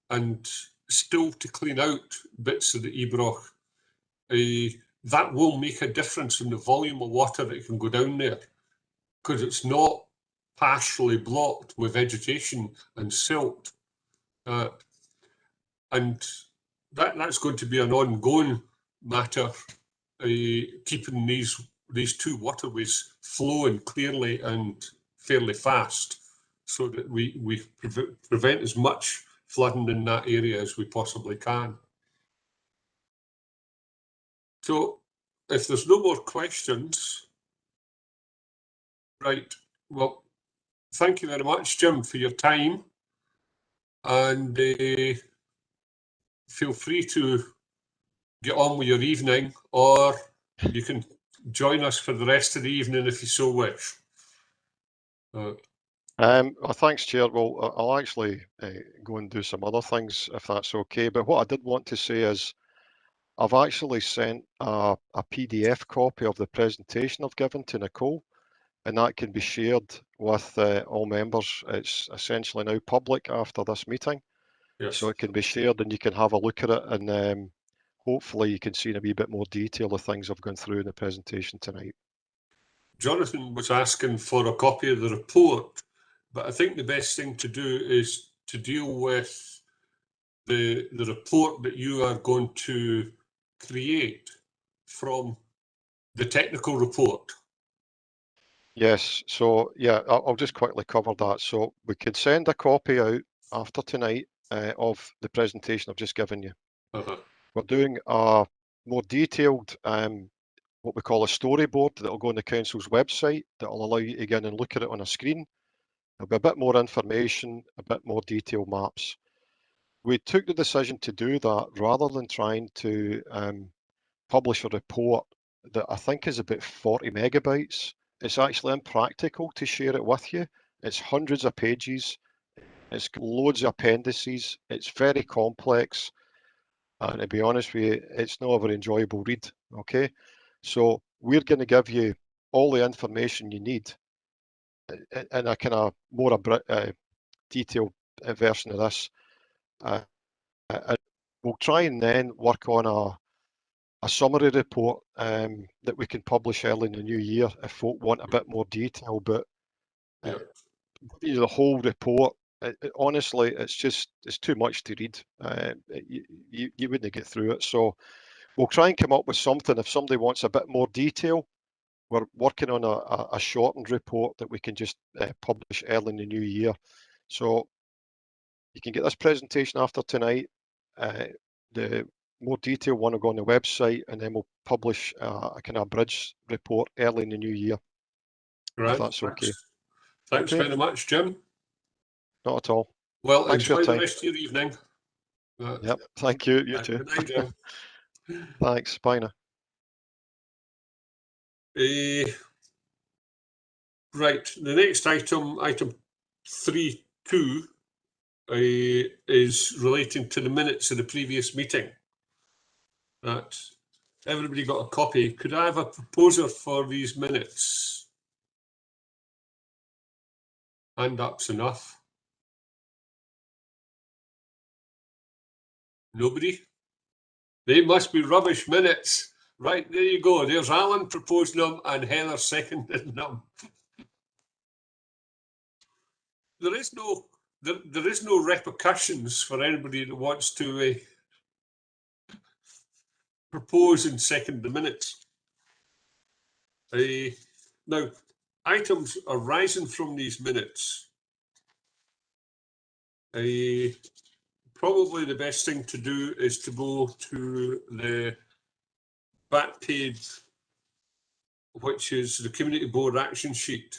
and still to clean out bits of the Ebroch, that will make a difference in the volume of water that can go down there, because it's not partially blocked with vegetation and silt. And that's going to be an ongoing matter, keeping these two waterways flowing clearly and fairly fast, so that we prevent as much flooding in that area as we possibly can. So if there's no more questions, right, well, thank you very much, Jim, for your time, and feel free to get on with your evening, or you can join us for the rest of the evening if you so wish. Well, thanks, Chair. Well, I'll actually go and do some other things if that's okay. But what I did want to say is, I've actually sent a PDF copy of the presentation I've given to Nicole, and that can be shared with all members. It's essentially now public after this meeting. Yes. So it can be shared and you can have a look at it, and hopefully you can see in a wee bit more detail the things I've gone through in the presentation tonight. Jonathan was asking for a copy of the report, but I think the best thing to do is to deal with the report that you are going to create from the technical report. Yes, so yeah, I'll just quickly cover that. So we could send a copy out after tonight of the presentation I've just given you. We're doing a more detailed, what we call a storyboard, that will go on the council's website, that will allow you to go in and look at it on a screen. There'll be a bit more information, a bit more detailed maps. We took the decision to do that rather than trying to publish a report that I think is about 40 megabytes. It's actually impractical to share it with you. It's hundreds of pages. It's got loads of appendices. It's very complex. And to be honest with you, it's not a very enjoyable read. Okay. So we're going to give you all the information you need in a kind of more detailed version of this. And we'll try and then work on a summary report that we can publish early in the new year if folk want a bit more detail. But the whole report, honestly, it's too much to read. You wouldn't get through it. So we'll try and come up with something. If somebody wants a bit more detail, we're working on a shortened report that we can just publish early in the new year. So you can get this presentation after tonight. The more detailed one will go on the website, and then we'll publish a kind of bridge report early in the new year. Right. If that's okay. Thanks very much, Jim. Not at all. Well, Thanks enjoy for your the time. rest of your evening. Yep. Thank you. You too. Good night, Jim. Thanks. Bye now. Right. The next item 3.2, is relating to the minutes of the previous meeting. That everybody got a copy. Could I have a proposer for these minutes? Hand up's enough. Nobody? They must be rubbish minutes. Right, there you go. There's Alan proposing them and Heather seconding them. There is no repercussions for anybody that wants to propose and second the minutes. Now, items arising from these minutes. Probably the best thing to do is to go to the back page, which is the Community Board action sheet.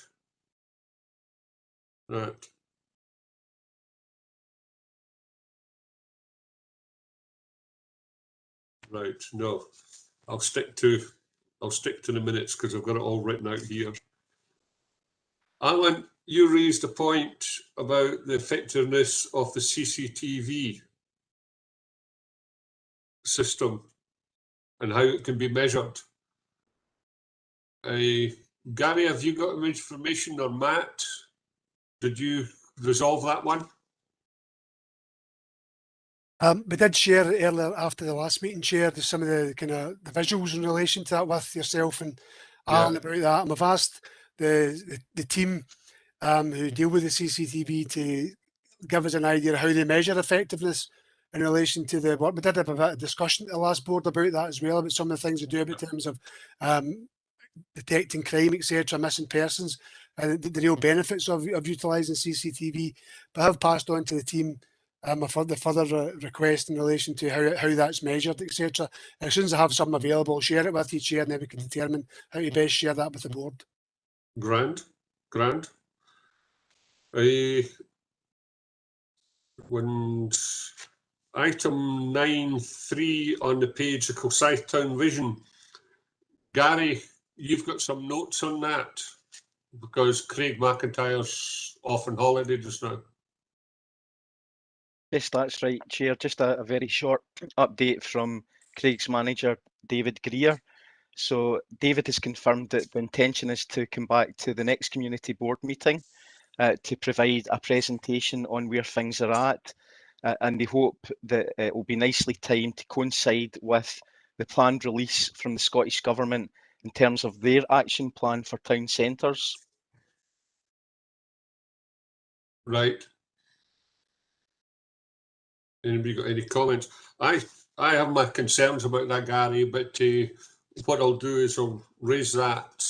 Right. Right, no, I'll stick to the minutes because I've got it all written out here. Alan, you raised a point about the effectiveness of the CCTV system and how it can be measured. Gary, have you got information, or Matt? Did you resolve that one? We did share earlier after the last meeting, Chair, some of the kind of the visuals in relation to that with yourself and Alan about that. And we've asked the team who deal with the CCTV to give us an idea of how they measure effectiveness in relation to the work. We did have a bit of discussion at the last board about that as well, about some of the things they do in terms of detecting crime, etc., missing persons, and the real benefits of utilising CCTV. But I have passed on to the team a further request in relation to how that's measured, etc. As soon as I have something available, I'll share it with you, Chair, and then we can determine how to best share that with the board. Grand. When item 9.3 on the page, the Scythetown Vision. Gary, you've got some notes on that because Craig McIntyre's off on holiday just now. Yes, that's right, Chair. Just a very short update from Craig's manager, David Greer. So David has confirmed that the intention is to come back to the next community board meeting to provide a presentation on where things are at. And they hope that it will be nicely timed to coincide with the planned release from the Scottish Government in terms of their action plan for town centres. Right. Anybody got any comments? I have my concerns about that, Gary, but what I'll do is I'll raise that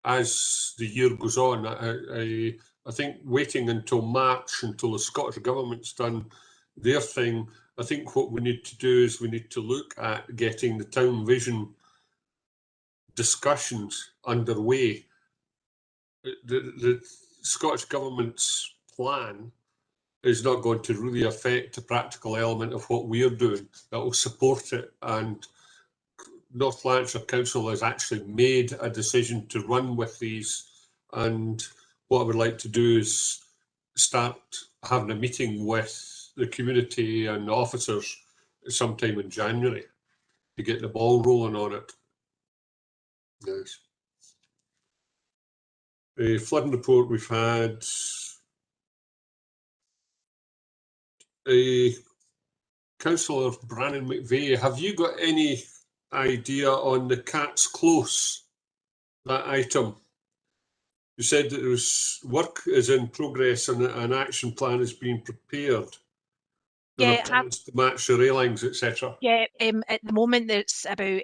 as the year goes on. I think waiting until March, until the Scottish Government's done their thing, I think what we need to do is we need to look at getting the Town Vision discussions underway. The Scottish Government's plan is not going to really affect the practical element of what we're doing. That will support it, and North Lanarkshire Council has actually made a decision to run with these, and what I would like to do is start having a meeting with the community and the officers sometime in January to get the ball rolling on it. Yes. The flooding report we've had. Councillor Brannon McVeigh, have you got any idea on the Cat's Close, that item? You said that there was work is in progress and an action plan is being prepared. Yeah, to match the railings, etc. Yeah, at the moment it's about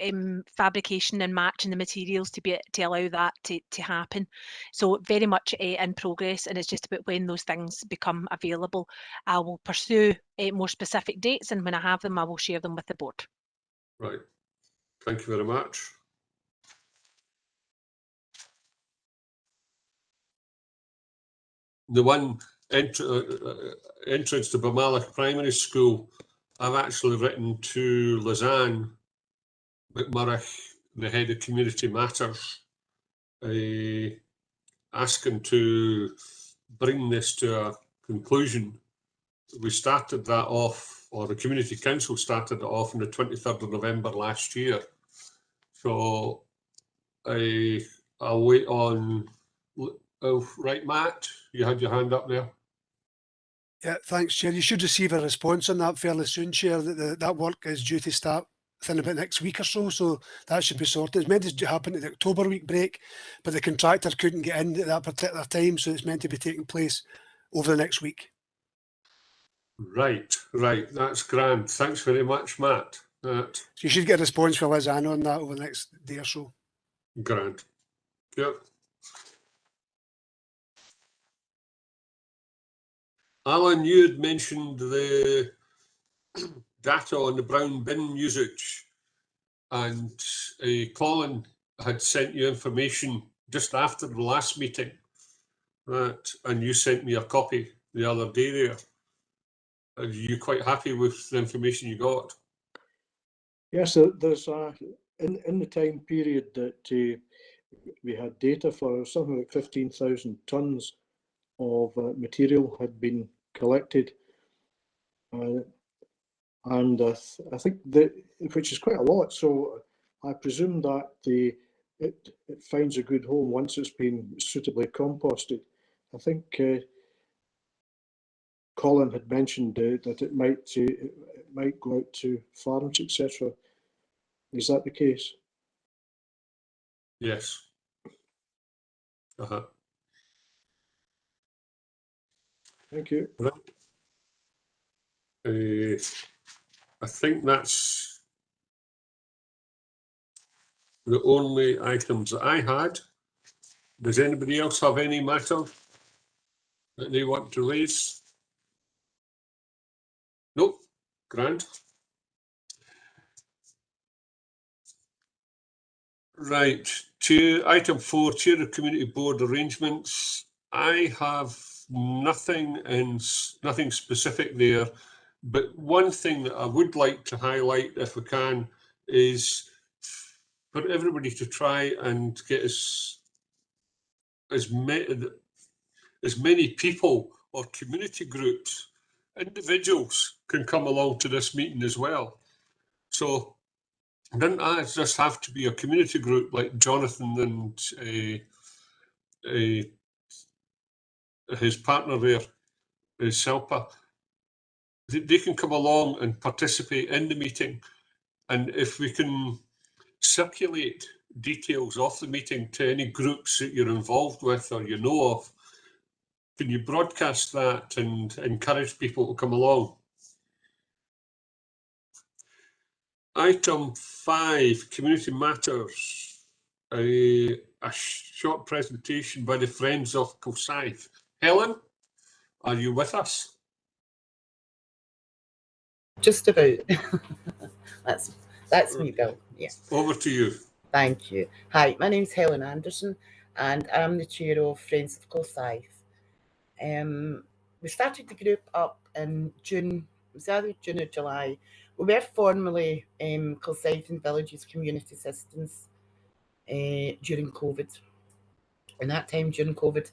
fabrication and matching the materials to allow that to happen. So very much in progress, and it's just about when those things become available. I will pursue more specific dates, and when I have them, I will share them with the board. Right. Thank you very much. The one entrance to Balmalick Primary School, I've actually written to Lisanne McMurray, the head of Community Matters, asking to bring this to a conclusion. We started that off, or the Community Council started it off on the 23rd of November last year. So I'll wait on. Oh, right, Matt, you had your hand up there. Yeah, thanks, Chair. You should receive a response on that fairly soon, Chair. That work is due to start within about next week or so that should be sorted. It's meant to happen at the October week break, but the contractor couldn't get in at that particular time, so it's meant to be taking place over the next week. Right, that's grand. Thanks very much, Matt. So you should get a response from Lisanne on that over the next day or so. Grand. Yep. Alan, you had mentioned the data on the brown bin usage, and Colin had sent you information just after the last meeting, and you sent me a copy the other day there. Are you quite happy with the information you got? Yes, there's in the time period that we had data for something like 15,000 tonnes of material had been collected, and I think that, which is quite a lot. So I presume that it finds a good home once it's been suitably composted. I think Colin had mentioned that it might go out to farms, etc. Is that the case? Yes. Thank you. I think that's the only items that I had. Does anybody else have any matter that they want to raise? Nope. Grand. Right, item 4, Chair of Community Board arrangements. I have nothing specific there, but one thing that I would like to highlight, if we can, is for everybody to try and get as many people or community groups, individuals can come along to this meeting as well. So didn't I just have to be a community group like Jonathan and his partner there, Selpa? They can come along and participate in the meeting, and if we can circulate details of the meeting to any groups that you're involved with or you know of, can you broadcast that and encourage people to come along? Item 5, Community Matters. A short presentation by the Friends of Kilsyth. Helen, are you with us? Just about. That's me, Bill. Yeah. Over to you. Thank you. Hi, my name's Helen Anderson, and I'm the chair of Friends of Kilsyth. We started the group up in June. It was either June or July. We were formerly Kilsyth Villages Community Assistance during COVID. And that time during COVID,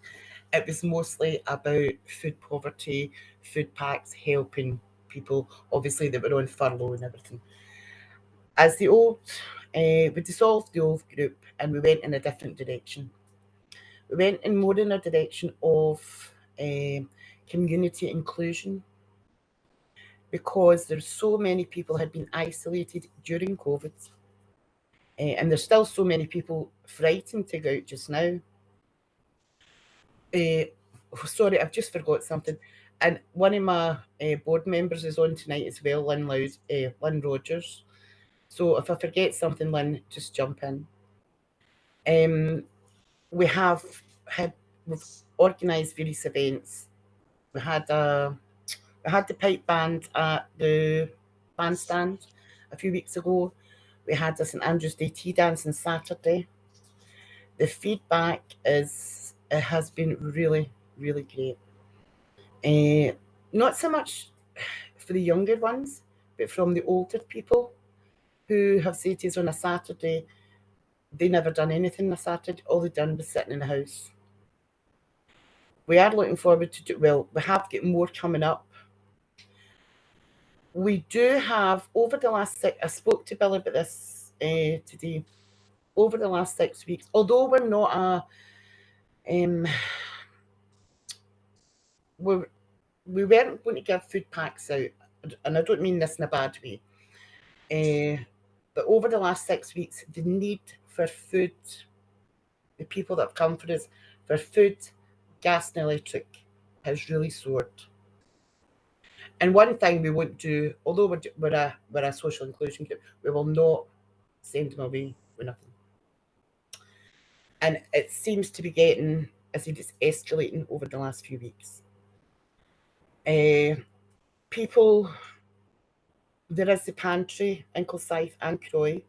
it was mostly about food poverty, food packs, helping people, obviously, that were on furlough and everything. As the old, we dissolved the old group and we went in a different direction. We went in more in a direction of community inclusion, because there's so many people had been isolated during COVID, and there's still so many people frightened to go out just now. Sorry, I've just forgot something. And one of my board members is on tonight as well, Lynn Rogers. So if I forget something, Lynn, just jump in. We've organised various events. We had the pipe band at the bandstand a few weeks ago. We had the St Andrew's Day tea dance on Saturday. The feedback has been really, really great. Not so much for the younger ones, but from the older people who have said to us on a Saturday, they never done anything on a Saturday, all they done was sitting in the house. We are looking forward to we have got more coming up. We do have, over the last I spoke to Bill about this today, over the last 6 weeks, although we're not we weren't going to give food packs out, and I don't mean this in a bad way, but over the last 6 weeks, the need for food, the people that have come for us, for food, gas and electric, has really soared. And one thing we won't do, although we're a social inclusion group, we will not send them away with nothing. And it seems to be getting, I said, it's escalating over the last few weeks. People, there is the pantry in Kilsyth and Croy,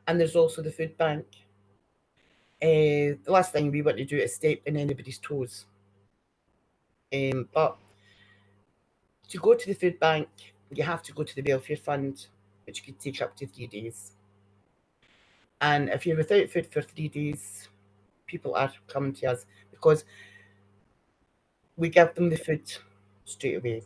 and there's also the food bank. The last thing we want to do is step in anybody's toes. But to go to the food bank, you have to go to the welfare fund, which could take up to 3 days. And if you're without food for 3 days, people are coming to us because we give them the food straight away.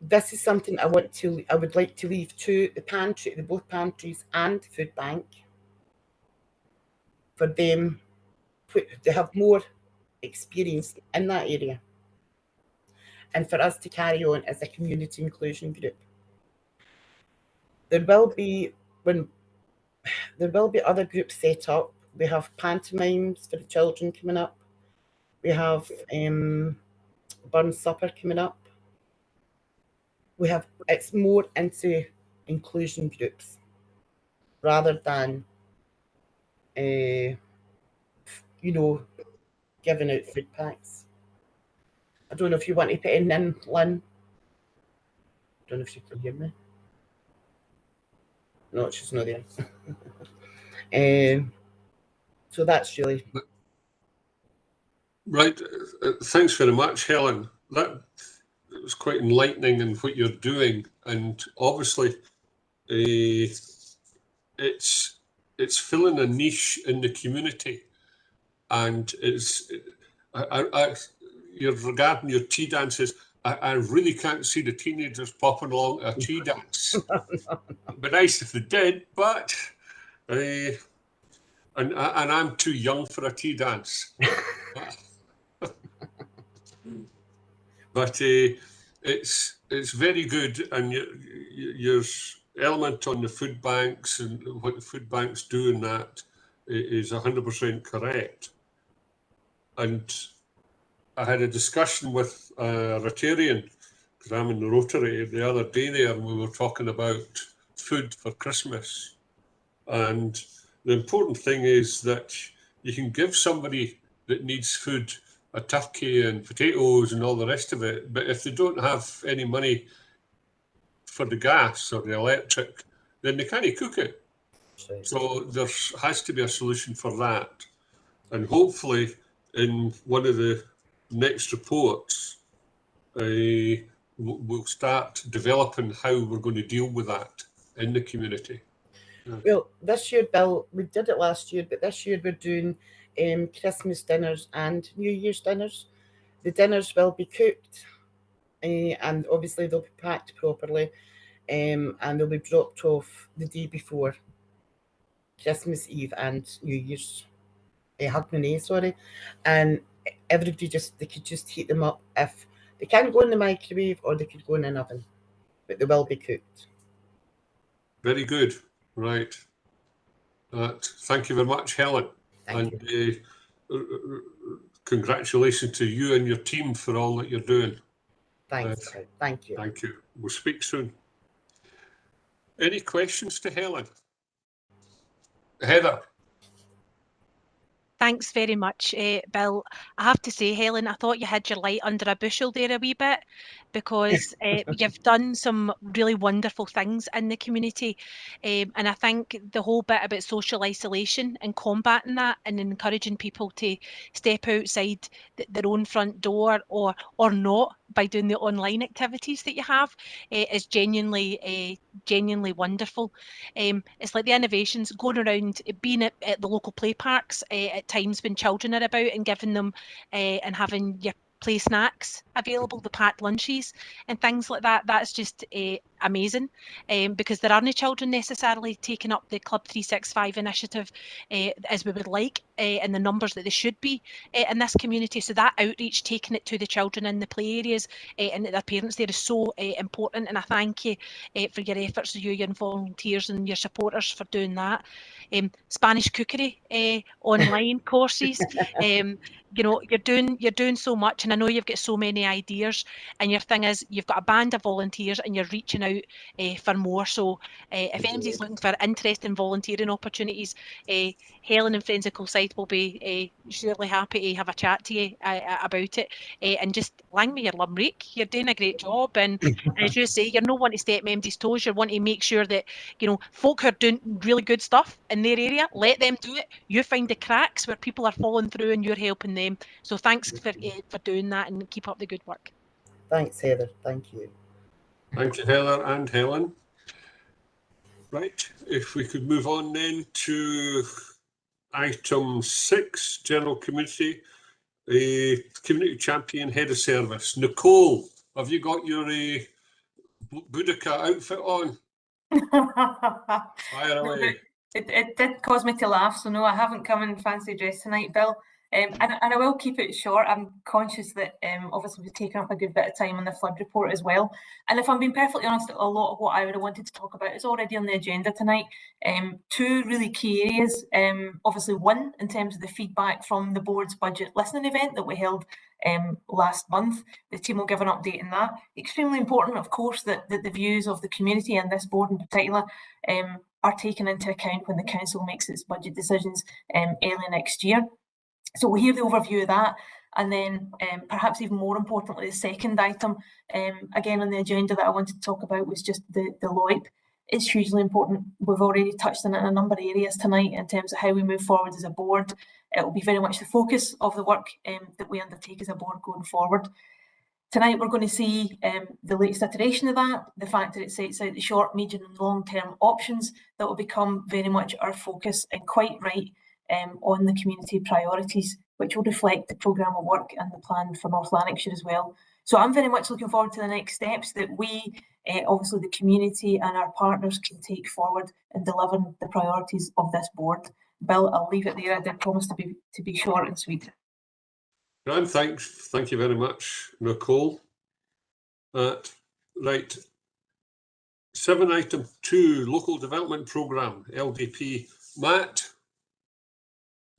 This is something I would like to leave to the pantry, both pantries and the food bank, for them to have more experience in that area, and for us to carry on as a community inclusion group. There will be other groups set up. We have pantomimes for the children coming up. We have Burn Supper coming up. It's more into inclusion groups rather than giving out food packs. I don't know if you want to put in, Lynn. I don't know if you can hear me. No, she's not there. So that's really... Right. Thanks very much, Helen. That was quite enlightening in what you're doing, and obviously it's filling a niche in the community, and you're regarding your tea dances. I really can't see the teenagers popping along a tea dance. It'd be nice if they did, but and I'm too young for a tea dance. But it's very good, and your element on the food banks and what the food banks do in that is 100% correct. And I had a discussion with a Rotarian, because I'm in the Rotary, the other day there, and we were talking about food for Christmas. And the important thing is that you can give somebody that needs food a turkey and potatoes and all the rest of it, but if they don't have any money for the gas or the electric, then they can't cook it. So there has to be a solution for that. And hopefully in one of the next reports, we'll start developing how we're going to deal with that in the community. Well, this year, Bill, we did it last year, but this year we're doing Christmas dinners and New Year's dinners. The dinners will be cooked, and obviously they'll be packed properly, and they'll be dropped off the day before Christmas Eve and New Year's. Sorry, and everybody they could just heat them up. If they can't go in the microwave, or they could go in an oven, but they will be cooked. Very good. Right. Thank you very much, Helen. Thank you. Congratulations to you and your team for all that you're doing. Thanks. Thank you. Thank you. We'll speak soon. Any questions to Helen? Heather. Thanks very much, Bill. I have to say, Helen, I thought you had your light under a bushel there a wee bit, because you've done some really wonderful things in the community. And I think the whole bit about social isolation and combating that and encouraging people to step outside their own front door or not by doing the online activities that you have is genuinely wonderful. It's like the innovations going around, being at the local play parks at times when children are about, and giving them and having your play snacks available, the packed lunches and things like that. That's just amazing, because there aren't children necessarily taking up the Club 365 initiative as we would like, and the numbers that they should be in this community. So that outreach, taking it to the children in the play areas and their parents there, is so important, and I thank you for your efforts, you and volunteers and your supporters, for doing that. Spanish cookery online courses, you know, you're doing so much, and I know you've got so many ideas, and your thing is you've got a band of volunteers and you're reaching out for more. So if anybody's looking for interesting volunteering opportunities, Helen and Friends of Kilsyth will be surely happy to have a chat to you about it, and just lang me your lumreek. You're doing a great job, and as you say, you're not wanting to step MD's toes. You're wanting to make sure that, you know, folk who are doing really good stuff in their area, let them do it. You find the cracks where people are falling through and you're helping them. So thanks for doing that, and keep up the good work. Thanks, Heather. Thank you. Thank you, Heather and Helen. Right, if we could move on then to item 6, General Community, Community Champion Head of Service. Nicole, have you got your Boudica outfit on? Fire away. It did cause me to laugh, so no, I haven't come in fancy dress tonight, Bill. And I will keep it short. I'm conscious that obviously we've taken up a good bit of time on the flood report as well. And if I'm being perfectly honest, a lot of what I would have wanted to talk about is already on the agenda tonight. 2 really key areas. Obviously, one, in terms of the feedback from the board's budget listening event that we held last month. The team will give an update on that. Extremely important, of course, that the views of the community and this board in particular are taken into account when the council makes its budget decisions early next year. So we'll hear the overview of that, and then perhaps even more importantly, the second item, again on the agenda that I wanted to talk about, was just the LOIP. It's hugely important. We've already touched on it in a number of areas tonight in terms of how we move forward as a board. It will be very much the focus of the work that we undertake as a board going forward. Tonight we're going to see the latest iteration of that, the fact that it sets out the short, medium and long-term options that will become very much our focus, and quite right, on the community priorities, which will reflect the programme of work and the plan for North Lanarkshire as well. So I'm very much looking forward to the next steps that we, obviously the community and our partners, can take forward in delivering the priorities of this board. Bill, I'll leave it there. I did promise to be short and sweet. Grand, thanks. Thank you very much, Nicole. Right. 7, item 2, Local Development Programme, LDP. Matt,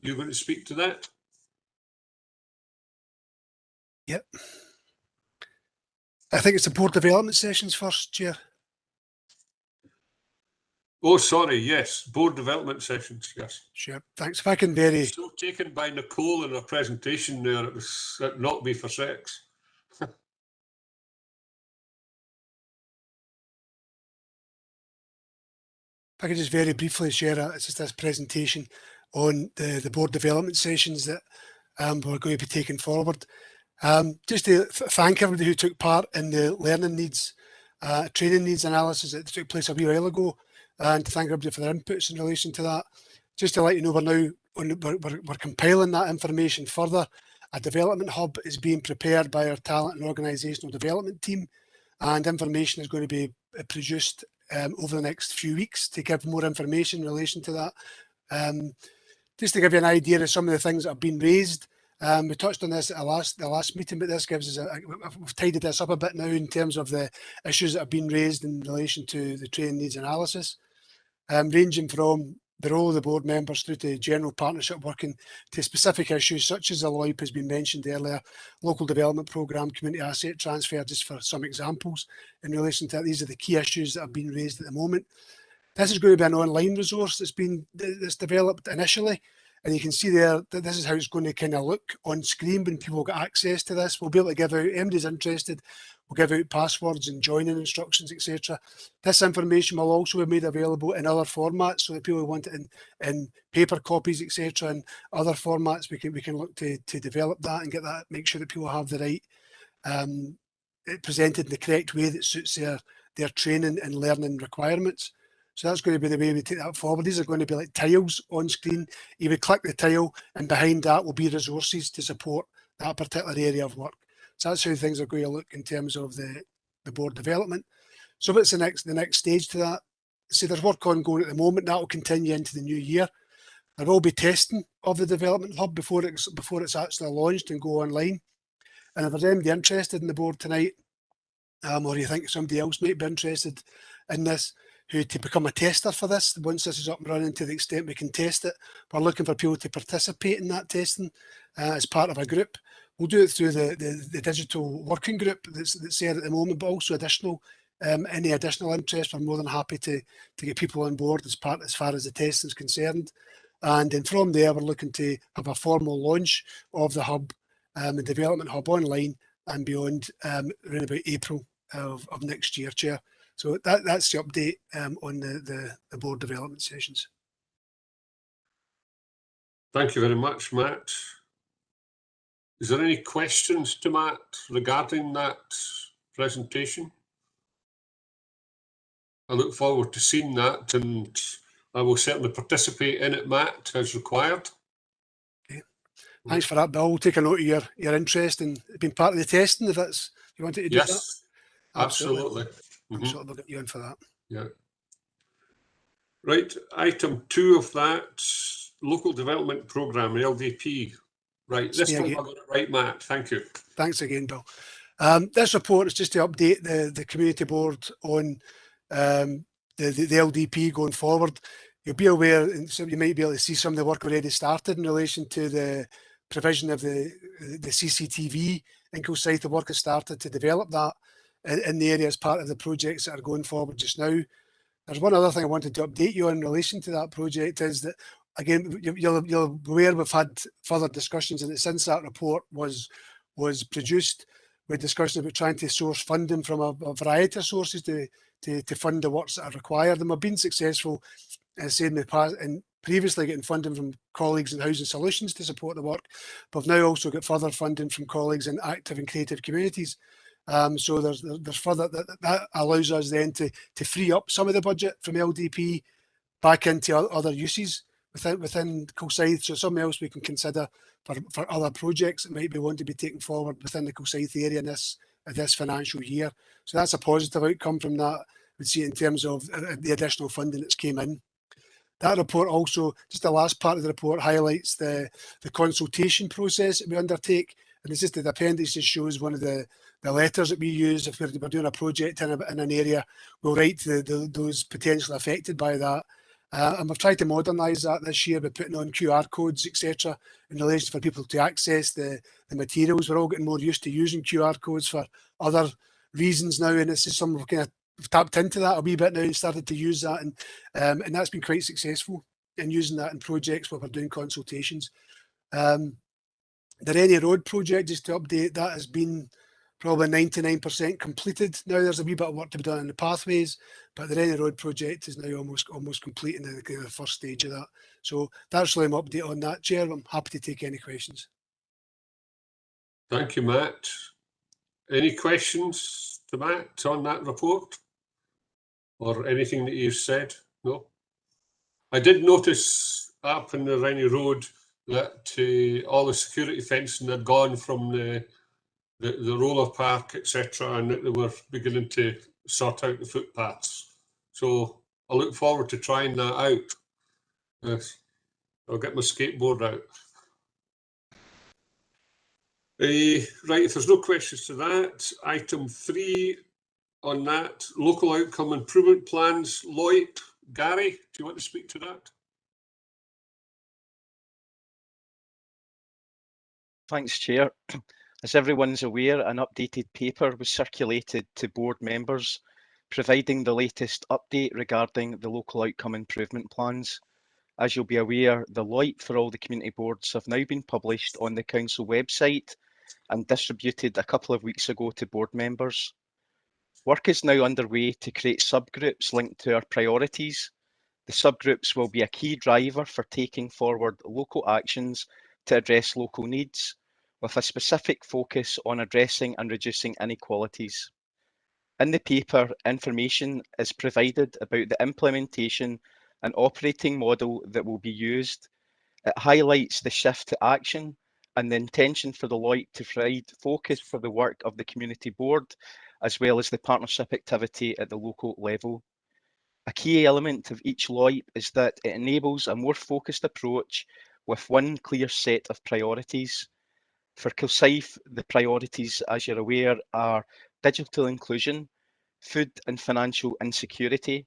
you're going to speak to that? Yep. I think it's the board development sessions first, Chair. Oh, sorry, yes, board development sessions, yes. Sure, thanks. If I can very... So taken by Nicole in her presentation there, it knocked me for sex. If I could just very briefly share it's just this presentation on the board development sessions that we're going to be taking forward. Just to thank everybody who took part in the learning needs, training needs analysis that took place a wee while ago, and to thank everybody for their inputs in relation to that. Just to let you know, we're now we're compiling that information further. A development hub is being prepared by our talent and organisational development team, and information is going to be produced over the next few weeks to give more information in relation to that. Just to give you an idea of some of the things that have been raised, we touched on this at the last meeting, but this gives us we've tidied this up a bit now in terms of the issues that have been raised in relation to the training needs analysis, ranging from the role of the board members through to general partnership working to specific issues such as the LOIP has been mentioned earlier, local development programme, community asset transfer, just for some examples in relation to that. These are the key issues that have been raised at the moment. This is going to be an online resource that's developed initially, and you can see there that this is how it's going to kind of look on screen when people get access to this. We'll be able to give out, anybody's interested, we'll give out passwords and joining instructions, etc. This information will also be made available in other formats, so that people who want it in paper copies, etc., and other formats, we can look to develop that and get that, make sure that people have the right presented in the correct way that suits their training and learning requirements. So that's going to be the way we take that forward. These are going to be like tiles on screen. You would click the tile and behind that will be resources to support that particular area of work. So that's how things are going to look in terms of the board development. So what's the next stage to that? So there's work ongoing at the moment that will continue into the new year. There will be testing of the development hub before it's actually launched and go online. And if there's anybody interested in the board tonight, or you think somebody else might be interested in this, who to become a tester for this, once this is up and running to the extent we can test it, we're looking for people to participate in that testing as part of a group. We'll do it through the digital working group that's there at the moment, but also any additional interest, we're more than happy to get people on board as far as the testing is concerned. And then from there, we're looking to have a formal launch of the hub, the development hub online and beyond around about April of next year, Chair. So that's the update on the board development sessions. Thank you very much, Matt. Is there any questions to Matt regarding that presentation? I look forward to seeing that, and I will certainly participate in it, Matt, as required. Okay. Thanks for that, Bill. We'll take a note of your interest in being part of the testing, if you wanted to do that. Yes, absolutely. Absolutely, we'll get you in for that. Yeah. Right, item 2 of that, local development programme, LDP. Right, this time I got it right, Matt. Thank you. Thanks again, Bill. This report is just to update the community board on the LDP going forward. You'll be aware, and so you might be able to see some of the work already started in relation to the provision of the CCTV in Kilsyth. The work has started to develop that in the area as part of the projects that are going forward just now. There's one other thing I wanted to update you on in relation to that project is that, again, you're aware we've had further discussions, and since that report was produced, with discussions about trying to source funding from a variety of sources to fund the works that are required. And we've been successful, as said in the past, and previously getting funding from colleagues in Housing Solutions to support the work, but we've now also got further funding from colleagues in active and creative communities. So there's further that allows us then to free up some of the budget from LDP back into other uses within Kilsyth. So something else we can consider for other projects that might be want to be taken forward within the Kilsyth area in this financial year. So that's a positive outcome from that. We'd see in terms of the additional funding that's came in. That report also, just the last part of the report, highlights the consultation process that we undertake. And it's just the appendix just shows one of the letters that we use if we're doing a project in an area. We'll write to those potentially affected by that. And we've tried to modernise that this year by putting on QR codes, etc., in relation for people to access the materials. We're all getting more used to using QR codes for other reasons now, and it's just something we've kind of tapped into that a wee bit now and started to use that, and that's been quite successful in using that in projects where we're doing consultations. The Rennie Road project, just to update, that has been probably 99% completed. Now there's a wee bit of work to be done in the pathways, but the Rennie Road project is now almost complete in the first stage of that. So that's really my update on that, Chair. I'm happy to take any questions. Thank you, Matt. Any questions to Matt on that report? Or anything that you've said? No? I did notice up in the Rennie Road that all the security fencing had gone from the roller park, etc., and that they were beginning to sort out the footpaths. So I look forward to trying that out. Yes. I'll get my skateboard out. Right, if there's no questions to that, item 3 on that, local outcome improvement plans. Lloyd, Gary, do you want to speak to that? Thanks, Chair. As everyone's aware, an updated paper was circulated to board members, providing the latest update regarding the local outcome improvement plans. As you'll be aware, the LOIP for all the community boards have now been published on the council website and distributed a couple of weeks ago to board members. Work is now underway to create subgroups linked to our priorities. The subgroups will be a key driver for taking forward local actions to address local needs, with a specific focus on addressing and reducing inequalities. In the paper, information is provided about the implementation and operating model that will be used. It highlights the shift to action and the intention for the LOIP to provide focus for the work of the community board, as well as the partnership activity at the local level. A key element of each LOIP is that it enables a more focused approach with one clear set of priorities. For Kilsyth, the priorities, as you're aware, are digital inclusion, food and financial insecurity,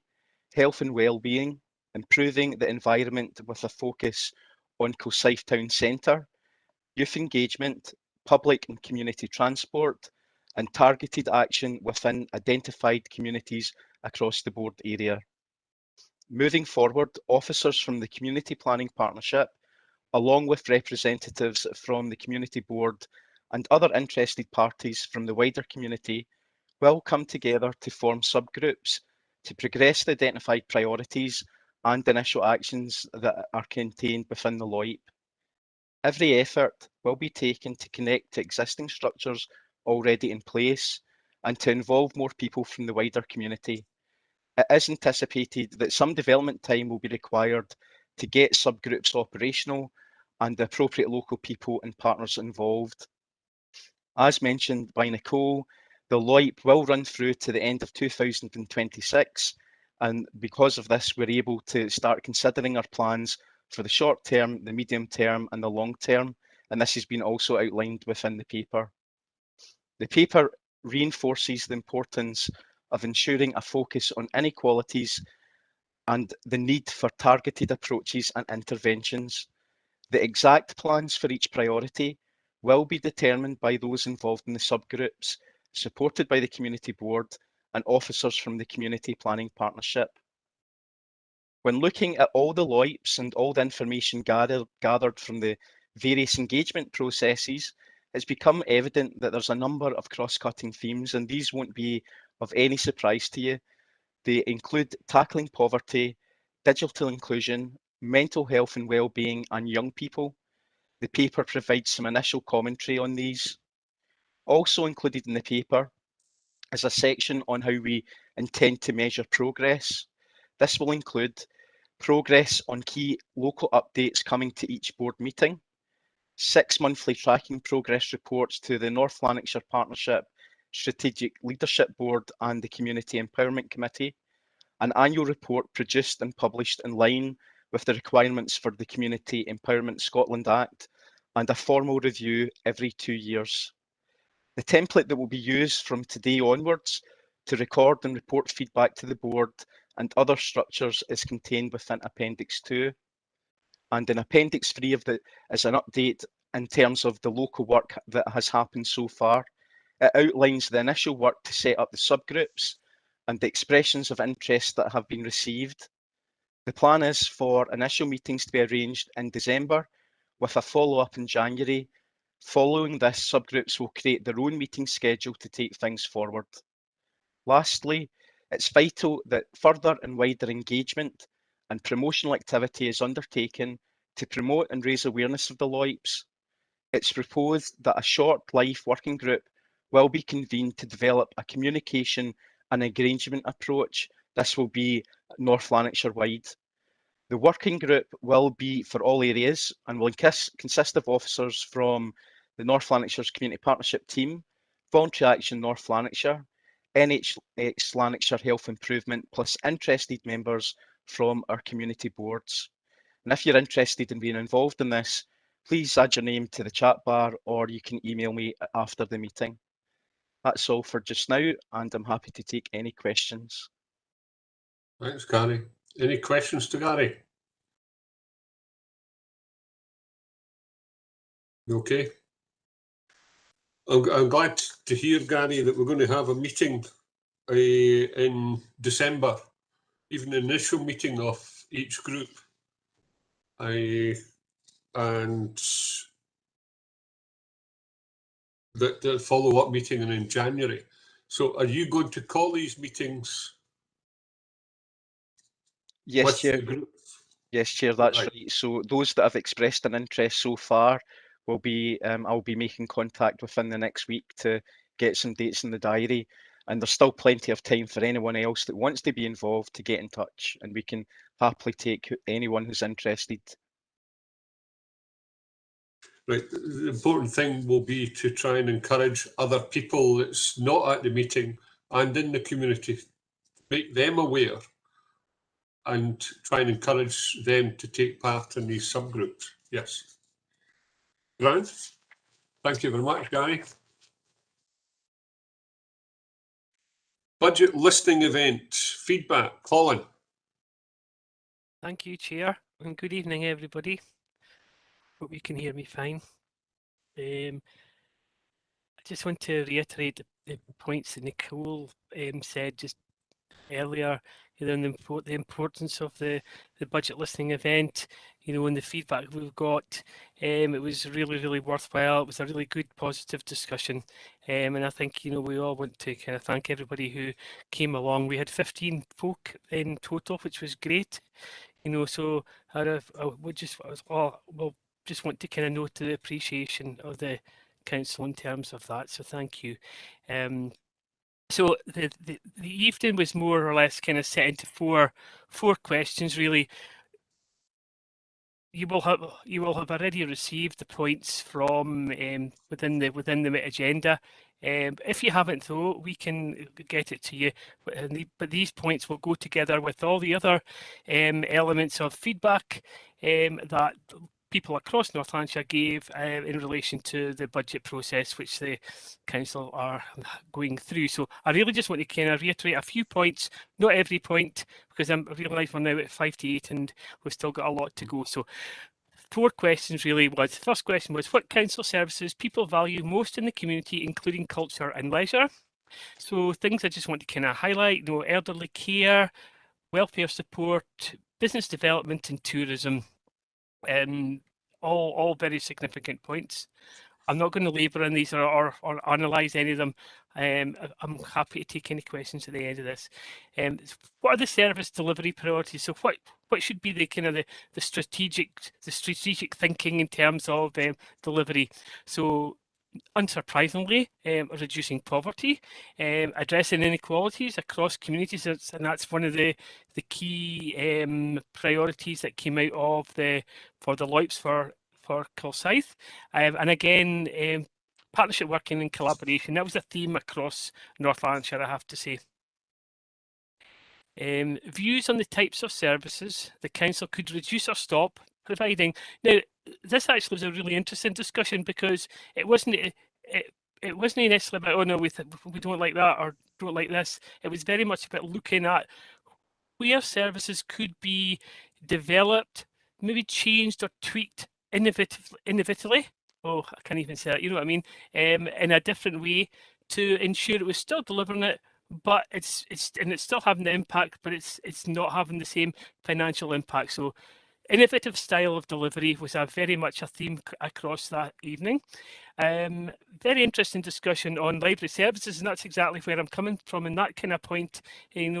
health and well-being, improving the environment with a focus on Kilsyth Town Centre, youth engagement, public and community transport, and targeted action within identified communities across the board area. Moving forward, officers from the Community Planning Partnership, along with representatives from the Community Board and other interested parties from the wider community, will come together to form subgroups to progress the identified priorities and initial actions that are contained within the LOIP. Every effort will be taken to connect to existing structures already in place and to involve more people from the wider community. It is anticipated that some development time will be required to get subgroups operational and the appropriate local people and partners involved. As mentioned by Nicole, the LOIP will run through to the end of 2026, and because of this, we're able to start considering our plans for the short term, the medium term, and the long term, and this has been also outlined within the paper. The paper reinforces the importance of ensuring a focus on inequalities and the need for targeted approaches and interventions. The exact plans for each priority will be determined by those involved in the subgroups, supported by the Community Board and officers from the Community Planning Partnership. When looking at all the LOIPs and all the information gathered from the various engagement processes, it's become evident that there's a number of cross-cutting themes, and these won't be of any surprise to you. They include tackling poverty, digital inclusion, mental health and well-being, and young people. The paper provides some initial commentary on these. Also included in the paper is a section on how we intend to measure progress. This will include progress on key local updates coming to each board meeting, 6 monthly tracking progress reports to the North Lanarkshire Partnership Strategic Leadership Board and the Community Empowerment Committee, an annual report produced and published in line with the requirements for the Community Empowerment Scotland Act, and a formal review every 2 years. The template that will be used from today onwards to record and report feedback to the board and other structures is contained within Appendix 2. And in Appendix 3 is an update in terms of the local work that has happened so far. It outlines the initial work to set up the subgroups and the expressions of interest that have been received. The plan is for initial meetings to be arranged in December with a follow-up in January. Following this, subgroups will create their own meeting schedule to take things forward. Lastly, it's vital that further and wider engagement and promotional activity is undertaken to promote and raise awareness of the LOIPs. It's proposed that a short life working group will be convened to develop a communication and engagement approach. This will be North Lanarkshire wide. The working group will be for all areas and will consist of officers from the North Lanarkshire's Community Partnership Team, Voluntary Action North Lanarkshire, NHS Lanarkshire Health Improvement, plus interested members from our community boards. And if you're interested in being involved in this, please add your name to the chat bar, or you can email me after the meeting. That's all for just now, and I'm happy to take any questions. Thanks, Gary. Any questions to Gary? Okay. I'm glad to hear, Gary, that we're going to have a meeting in December, even an initial meeting of each group. And the follow-up meeting in January. So are you going to call these meetings? Yes, Chair. Group? Yes, Chair, that's right. So those that have expressed an interest so far will be, I'll be making contact within the next week to get some dates in the diary. And there's still plenty of time for anyone else that wants to be involved to get in touch, and we can happily take anyone who's interested. Right. The important thing will be to try and encourage other people that's not at the meeting and in the community, make them aware and try and encourage them to take part in these subgroups. Yes. Grant, thank you very much, Gary. Budget listing event, feedback, Colin. Thank you, Chair, and good evening, everybody. Hope you can hear me fine. I just want to reiterate the points that Nicole said just earlier, and the importance of the budget listening event, and the feedback we've got. It was really worthwhile. It was a really good, positive discussion, and I think we all want to kind of thank everybody who came along. We had 15 folk in total, which was great. So we just want to kind of note the appreciation of the council in terms of that. So thank you. So the evening was more or less kind of set into four questions really. You will have already received the points from within the agenda. If you haven't, though, we can get it to you. But these points will go together with all the other elements of feedback that people across North Lanarkshire gave in relation to the budget process, which the council are going through. So I really just want to kind of reiterate a few points, not every point, because I realise we're now at 5 to 8 and we've still got a lot to go. So 4 questions really was. The first question was, what council services people value most in the community, including culture and leisure? So things I just want to kind of highlight, elderly care, welfare support, business development and tourism. All very significant points. I'm not going to labour on these or analyse any of them. I'm happy to take any questions at the end of this. What are the service delivery priorities? So what should be the kind of the strategic thinking in terms of delivery? So unsurprisingly, reducing poverty, addressing inequalities across communities, and that's one of the key priorities that came out of for the LOIPs for Kilsyth, and again, partnership working and collaboration. That was a theme across North Lanarkshire, I have to say. Views on the types of services the council could reduce or stop providing. Now, this actually was a really interesting discussion because it wasn't necessarily about, oh no, we don't like that or don't like this. It was very much about looking at where services could be developed, maybe changed or tweaked innovatively. Oh, I can't even say that, you know what I mean? In a different way to ensure it was still delivering it, but it's still having the impact, but it's not having the same financial impact. So innovative style of delivery was very much a theme across that evening. Very interesting discussion on library services, and that's exactly where I'm coming from in that kind of point, and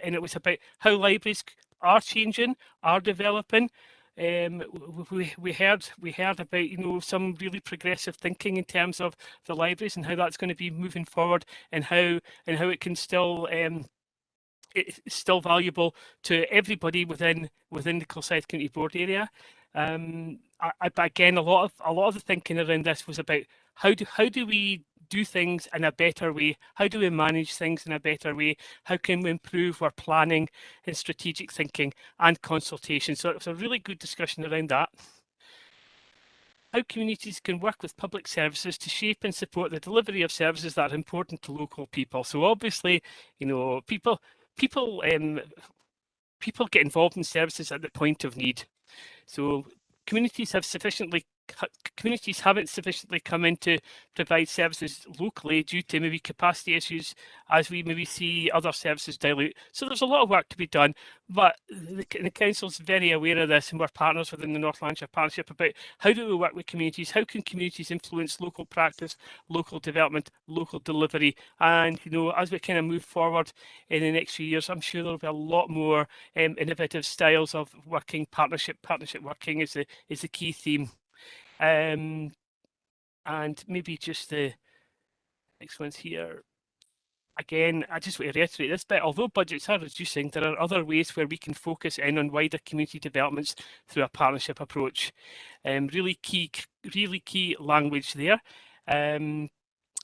it was about how libraries are changing, are developing. We heard about some really progressive thinking in terms of the libraries and how that's going to be moving forward, and how it can still it's still valuable to everybody within the Kilsyth County Board area. But again, a lot of the thinking around this was about how do we do things in a better way? How do we manage things in a better way? How can we improve our planning and strategic thinking and consultation? So it was a really good discussion around that. How communities can work with public services to shape and support the delivery of services that are important to local people. So obviously, you know, people get involved in services at the point of need. So communities haven't sufficiently come in to provide services locally due to maybe capacity issues, as we maybe see other services dilute. So there's a lot of work to be done, but the council's very aware of this, and we're partners within the North Lanarkshire Partnership about how do we work with communities, how can communities influence local practice, local development, local delivery. And you know, as we kind of move forward in the next few years, I'm sure there'll be a lot more innovative styles of working. Partnership working is the key theme. And maybe just the next ones here. Again, I just want to reiterate this bit. Although budgets are reducing, there are other ways where we can focus in on wider community developments through a partnership approach. Really key language there. And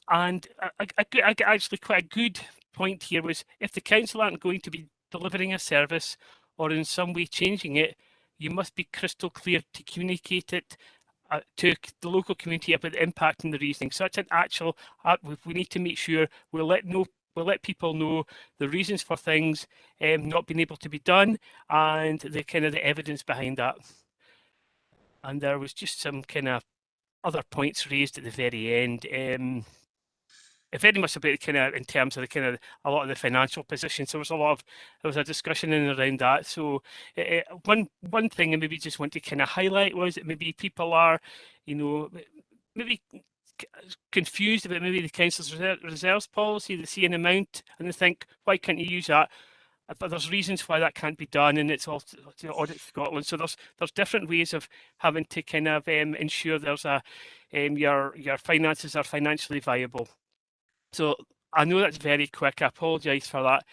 actually quite a good point here was, if the council aren't going to be delivering a service or in some way changing it, you must be crystal clear to communicate it to the local community about the impact and the reasoning. So it's an actual, we need to make sure we'll let people know the reasons for things not being able to be done and the kind of the evidence behind that. And there was just some kind of other points raised at the very end. Very much about kind of in terms of the kind of a lot of the financial position. So there was a discussion in and around that. So one thing I maybe just want to kind of highlight was that maybe people are, you know, maybe confused about maybe the council's reserves policy. They see an amount and they think, why can't you use that? But there's reasons why that can't be done, and it's all to Audit Scotland. So there's different ways of having to kind of ensure there's your finances are financially viable. So I know that's very quick. I apologise for that,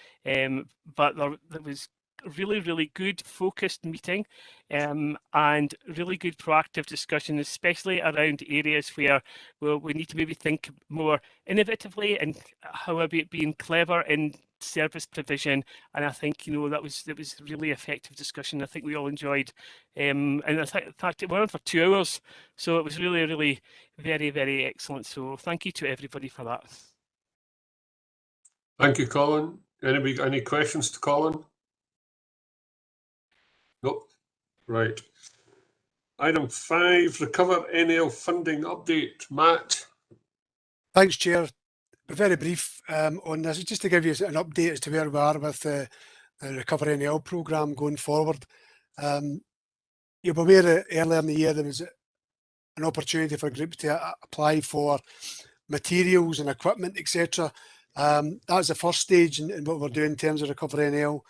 but there was a really good focused meeting and really good proactive discussion, especially around areas where we need to maybe think more innovatively and how about being clever in service provision. And I think, you know, that was really effective discussion. I think we all enjoyed, and in fact it went on for 2 hours, so it was really very excellent. So thank you to everybody for that. Thank you, Colin. Anybody got any questions to Colin? Nope. Right. Item 5, Recover NL funding update. Matt. Thanks, Chair. Be very brief on this, just to give you an update as to where we are with the Recover NL programme going forward. You'll be aware that earlier in the year there was an opportunity for groups to apply for materials and equipment, etc. That was the first stage in what we're doing in terms of Recover NL.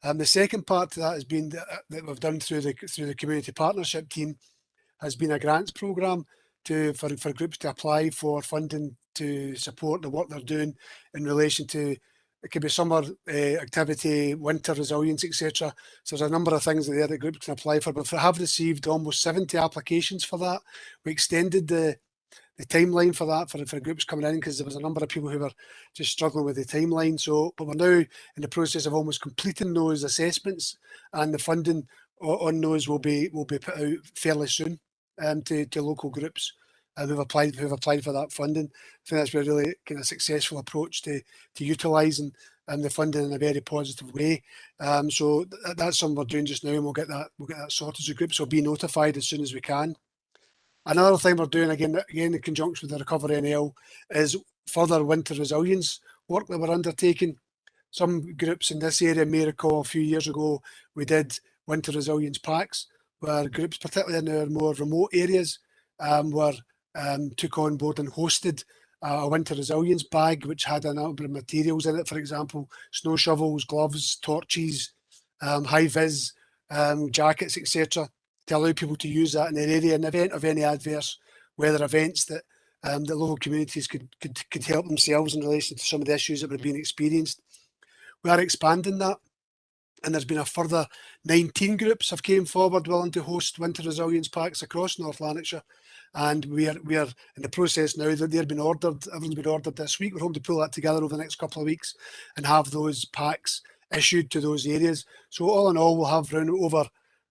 The second part to that has been that we've done through the community partnership team has been a grants programme for groups to apply for funding to support the work they're doing in relation to, it could be summer activity, winter resilience, etc. So there's a number of things there that groups can apply for, but we have received almost 70 applications for that. We extended the timeline for that for groups coming in because there was a number of people who were just struggling with the timeline. So, but we're now in the process of almost completing those assessments, and the funding on those will be put out fairly soon to local groups who've applied for that funding. I think that's been a really kind of successful approach to utilising the funding in a very positive way. So that's something we're doing just now, and we'll get that sorted. So groups will be notified as soon as we can. Another thing we're doing again in conjunction with the Recover NL is further winter resilience work that we're undertaking. Some groups in this area may recall a few years ago we did winter resilience packs where groups, particularly in our more remote areas, took on board and hosted a winter resilience bag which had a number of materials in it, for example, snow shovels, gloves, torches, high-vis jackets, etc., to allow people to use that in their area in the event of any adverse weather events that the local communities could help themselves in relation to some of the issues that were being experienced. we are expanding that. And there's been a further 19 groups have came forward willing to host winter resilience packs across North Lanarkshire. And we are in the process now that they're been ordered. Everyone's been ordered this week. We're hoping to pull that together over the next couple of weeks and have those packs issued to those areas. So all in all, we'll have around over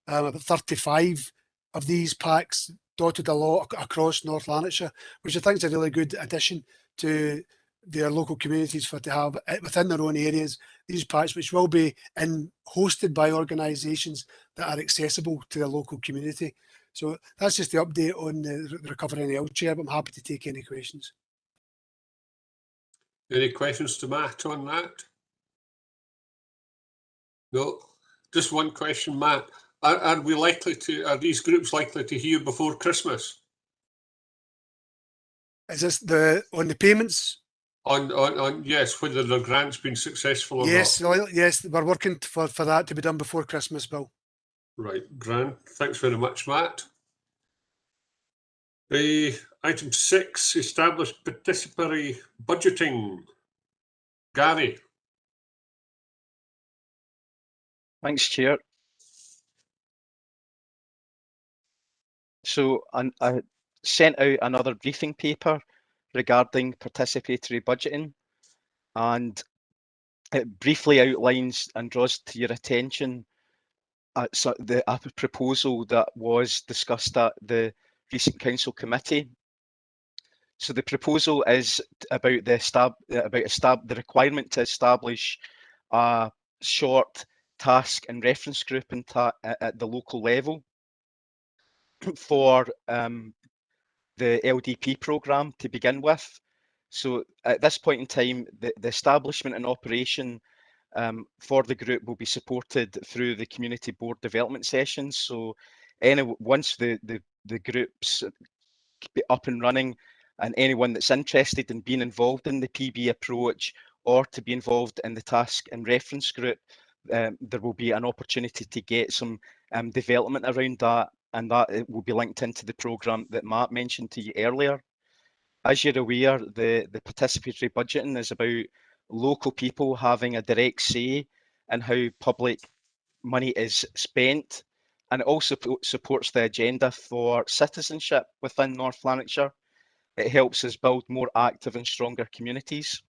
about 35 of these packs dotted a lot across North Lanarkshire, which I think is a really good addition to their local communities for to have within their own areas these packs, which will be hosted by organisations that are accessible to the local community. So that's just the update on the Recovery NL Chair, but I'm happy to take any questions. Any questions to Matt on that? No, just one question, Matt. Are these groups likely to hear before Christmas? Is this on the payments? On yes, whether the grant's been successful or not. Yes, we're working for that to be done before Christmas, Bill. Right, grand. Thanks very much, Matt. Item 6, establish participatory budgeting. Gary. Thanks, Chair. So I sent out another briefing paper regarding participatory budgeting, and it briefly outlines and draws to your attention a proposal that was discussed at the recent council committee. So the proposal is about the requirement to establish a short task and reference group at the local level for the LDP programme to begin with. So at this point in time, the establishment and operation for the group will be supported through the community board development sessions. So once the groups be up and running, and anyone that's interested in being involved in the PB approach or to be involved in the task and reference group, there will be an opportunity to get some development around that, and that it will be linked into the programme that Matt mentioned to you earlier. As you're aware, the participatory budgeting is about local people having a direct say in how public money is spent, and it also supports the agenda for citizenship within North Lanarkshire. It helps us build more active and stronger communities.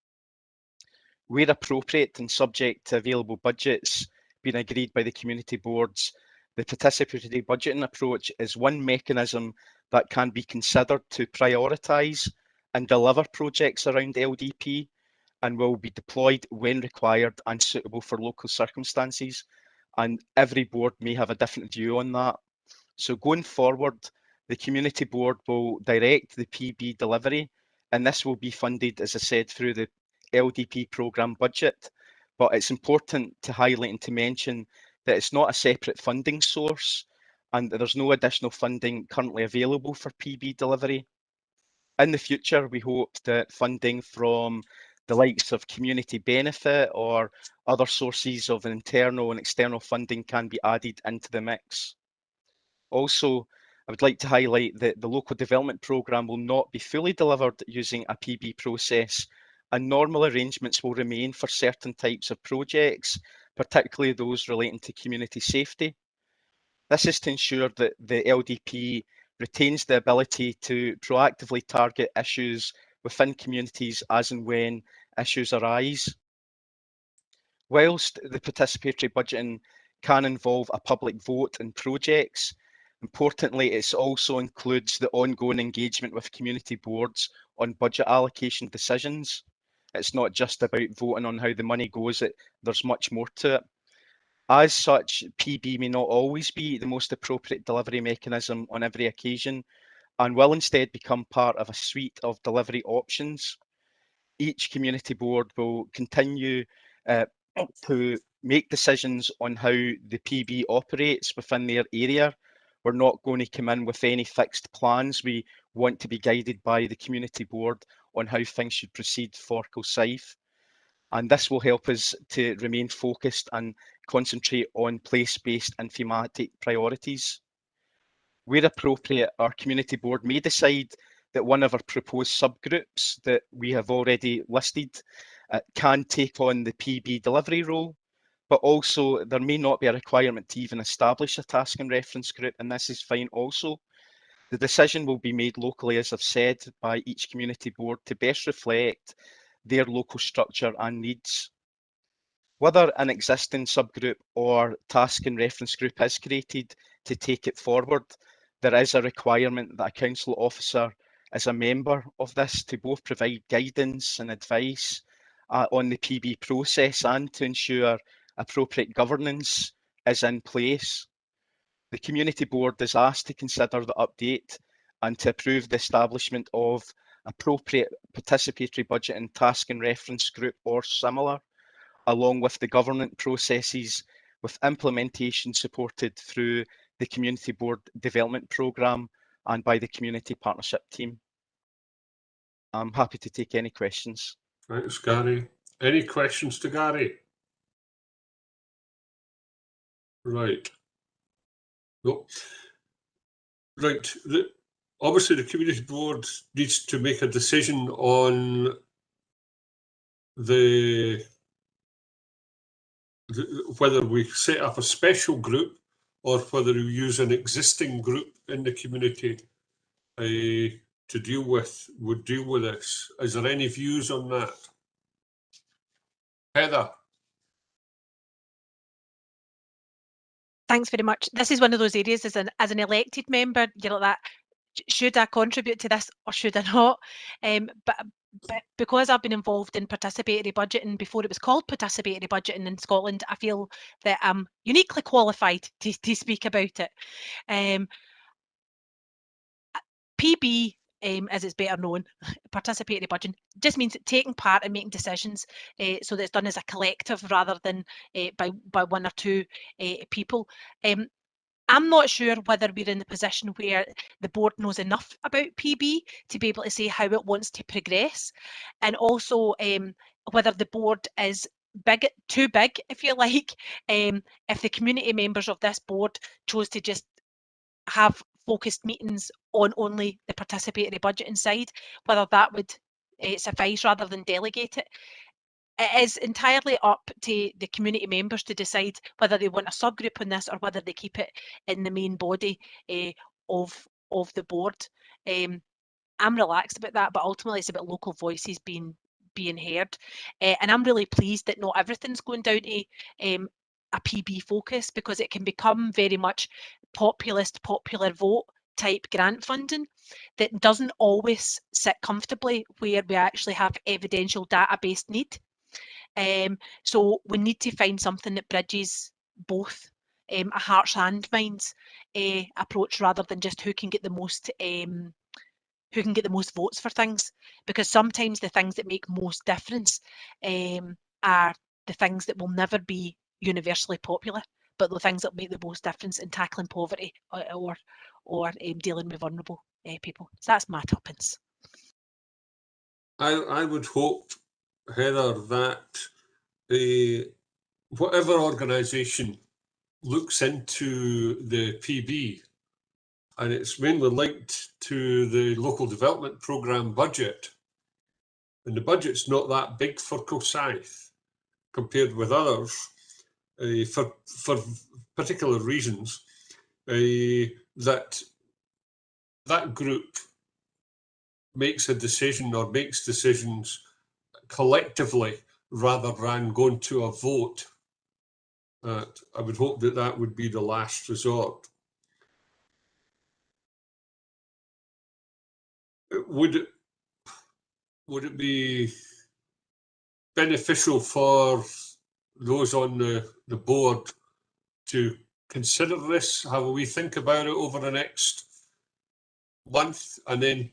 Where appropriate and subject to available budgets being agreed by the community boards, the participatory budgeting approach is one mechanism that can be considered to prioritise and deliver projects around LDP, and will be deployed when required and suitable for local circumstances. And every board may have a different view on that. So going forward, the community board will direct the PB delivery, and this will be funded, as I said, through the LDP programme budget. But it's important to highlight and to mention that it's not a separate funding source, and that there's no additional funding currently available for PB delivery. In the future, we hope that funding from the likes of community benefit or other sources of internal and external funding can be added into the mix. Also, I would like to highlight that the local development programme will not be fully delivered using a PB process, and normal arrangements will remain for certain types of projects, particularly those relating to community safety. This is to ensure that the LDP retains the ability to proactively target issues within communities as and when issues arise. Whilst the participatory budgeting can involve a public vote in projects, importantly, it also includes the ongoing engagement with community boards on budget allocation decisions. It's not just about voting on how the money goes, there's much more to it. As such, PB may not always be the most appropriate delivery mechanism on every occasion, and will instead become part of a suite of delivery options. Each community board will continue to make decisions on how the PB operates within their area. We're not going to come in with any fixed plans. We want to be guided by the community board on how things should proceed for Kilsyth. And this will help us to remain focused and concentrate on place-based and thematic priorities. Where appropriate, our community board may decide that one of our proposed subgroups that we have already listed can take on the PB delivery role, but also there may not be a requirement to even establish a task and reference group, and this is fine also. The decision will be made locally, as I've said, by each community board to best reflect their local structure and needs. Whether an existing subgroup or task and reference group is created to take it forward, there is a requirement that a council officer is a member of this to both provide guidance and advice on the PB process and to ensure appropriate governance is in place. The community board is asked to consider the update and to approve the establishment of appropriate participatory budgeting task and reference group or similar, along with the governance processes with implementation supported through the community board development programme and by the community partnership team. I'm happy to take any questions. Thanks, Gary. Any questions to Gary? Right. No. Right. Obviously, the community board needs to make a decision on whether we set up a special group or whether we use an existing group in the community to deal with this. Is there any views on that? Heather? Thanks very much. This is one of those areas as an elected member, you're like that, should I contribute to this or should I not? But because I've been involved in participatory budgeting before it was called participatory budgeting in Scotland, I feel that I'm uniquely qualified to speak about it. PB, as it's better known, participatory budgeting, just means taking part and making decisions so that it's done as a collective rather than by one or two people. I'm not sure whether we're in the position where the board knows enough about PB to be able to say how it wants to progress, and also whether the board is too big, if you like. If the community members of this board chose to just have focused meetings on only the participatory budgeting side, whether that would suffice rather than delegate it. It is entirely up to the community members to decide whether they want a subgroup on this or whether they keep it in the main body of the board. I'm relaxed about that, but ultimately it's about local voices being heard. And I'm really pleased that not everything's going down to a PB focus, because it can become very much populist, popular vote type grant funding that doesn't always sit comfortably where we actually have evidential data-based need. So we need to find something that bridges both a hearts and minds approach rather than just who can get the most votes for things, because sometimes the things that make most difference are the things that will never be universally popular, but the things that make the most difference in tackling poverty or dealing with vulnerable people. So that's my tuppence. I would hope, Heather, that whatever organisation looks into the PB, and it's mainly linked to the local development programme budget, and the budget's not that big for Kilsyth compared with others, for particular reasons, that group makes a decision or makes decisions collectively rather than going to a vote. I would hope that would be the last resort. Would it be beneficial for those on the board to consider this, have a wee think about it over the next month, and then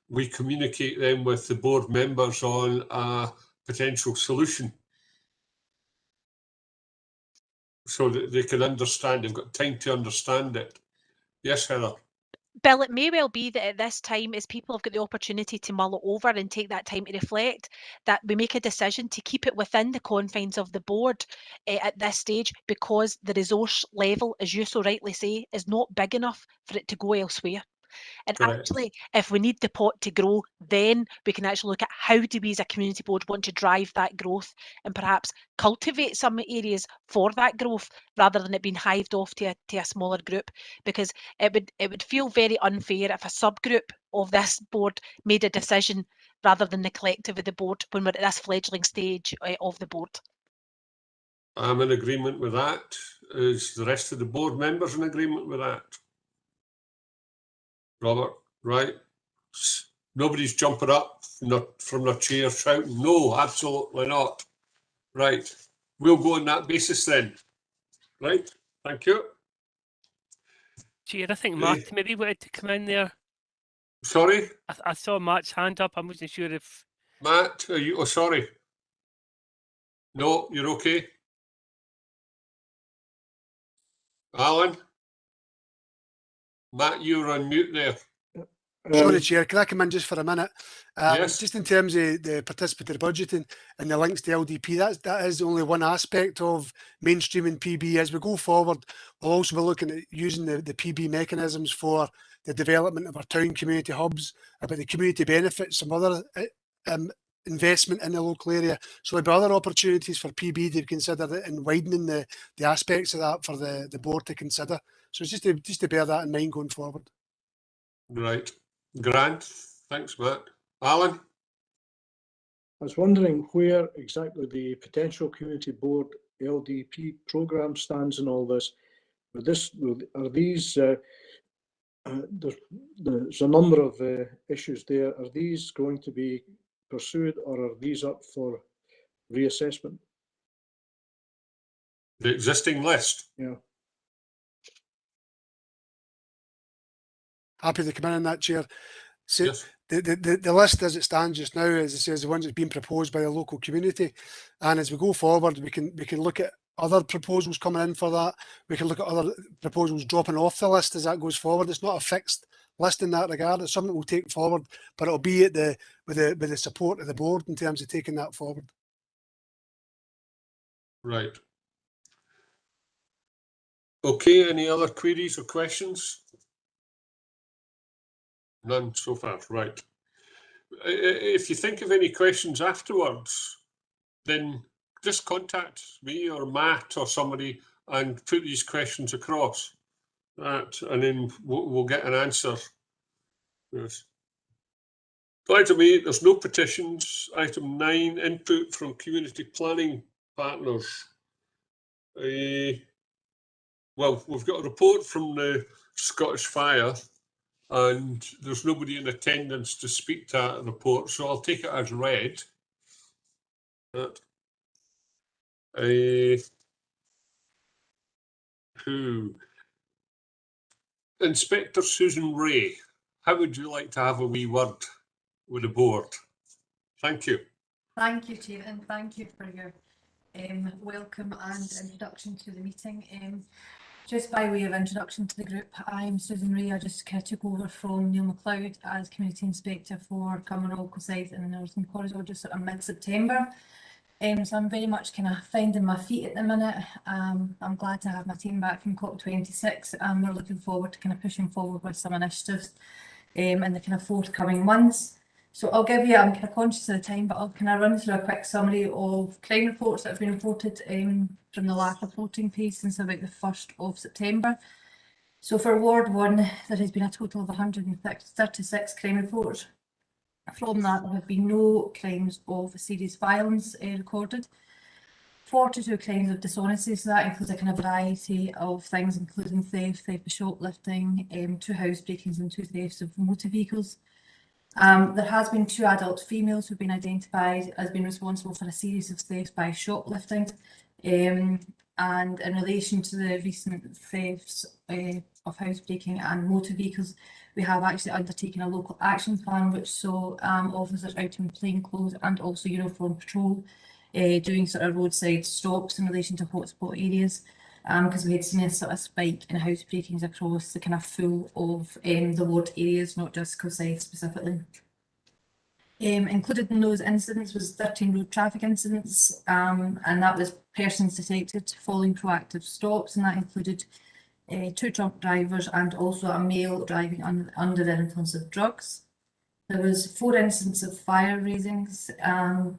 we communicate then with the board members on a potential solution so that they can understand, they've got time to understand it. Yes, Heather? Bill, it may well be that at this time, as people have got the opportunity to mull it over and take that time to reflect, that we make a decision to keep it within the confines of the board at this stage, because the resource level, as you so rightly say, is not big enough for it to go elsewhere. And Correct. actually, if we need the pot to grow, then we can actually look at how do we as a community board want to drive that growth and perhaps cultivate some areas for that growth rather than it being hived off to a smaller group, because it would feel very unfair if a subgroup of this board made a decision rather than the collective of the board when we're at this fledgling stage of the board. I'm in agreement with that. Is the rest of the board members in agreement with that? Robert, right? Nobody's jumping up from their chair shouting, no, absolutely not. Right, we'll go on that basis then. Right, thank you. Chair, I think Matt maybe wanted to come in there. Sorry? I saw Matt's hand up. I wasn't sure if... Matt, are you... Oh, sorry. No, you're okay. Alan? Matt, you're on mute there. Sorry, Chair, can I come in just for a minute? Yes. Just in terms of the participatory budgeting and the links to LDP, that is only one aspect of mainstreaming PB. As we go forward, we'll also be looking at using the PB mechanisms for the development of our town community hubs, about the community benefits, some other investment in the local area. So there'll be other opportunities for PB to consider and widening the aspects of that for the board to consider. So it's just to bear that in mind going forward. Right. Grant, thanks, Matt. Alan? I was wondering where exactly the potential community board LDP programme stands in all this. Are these, there's a number of issues there. Are these going to be pursued, or are these up for reassessment? The existing list? Yeah. Happy to come in on that, Chair. So yes. The list as it stands just now, as I say, is the ones that's been proposed by the local community. And as we go forward, we can look at other proposals coming in for that. We can look at other proposals dropping off the list as that goes forward. It's not a fixed list in that regard. It's something we'll take forward, but it'll be at with the support of the board in terms of taking that forward. Right. Okay, any other queries or questions? None so far, right. If you think of any questions afterwards, then just contact me or Matt or somebody and put these questions across that, and then we'll get an answer. Yes. Item 8, there's no petitions. Item 9, input from community planning partners. Well, we've got a report from the Scottish Fire, and there's nobody in attendance to speak to that report, so I'll take it as read. Inspector Susan Ray, how would you like to have a wee word with the board? Thank you. Thank you, Chair, and thank you for your welcome and introduction to the meeting. Just by way of introduction to the group, I'm Susan Ray. I just took over from Neil MacLeod as Community Inspector for Kilsyth, Kilsyth and the Northern Corridor just in mid-September. So I'm very much kind of finding my feet at the minute. I'm glad to have my team back from COP26, and we're looking forward to kind of pushing forward with some initiatives in the kind of forthcoming months. So I'll give you, I'm kind of conscious of the time, but I'll kind of run through a quick summary of crime reports that have been reported from the last reporting piece since about the 1st of September. So for Ward 1, there has been a total of 136 crime reports. From that, there have been no crimes of serious violence recorded. 42 crimes of dishonesty, so that includes a kind of variety of things, including theft by shoplifting, 2 housebreakings and 2 thefts of motor vehicles. There has been 2 adult females who've been identified as being responsible for a series of thefts by shoplifting. And in relation to the recent thefts of housebreaking and motor vehicles, we have actually undertaken a local action plan which saw officers out in plain clothes and also uniform patrol doing sort of roadside stops in relation to hotspot areas, because we had seen a sort of spike in housebreakings across the kind of full of the ward areas, not just Kilsyth specifically. Included in those incidents was 13 road traffic incidents, and that was persons detected following proactive stops, and that included 2 truck drivers and also a male driving under the influence of drugs. There was 4 incidents of fire raisings,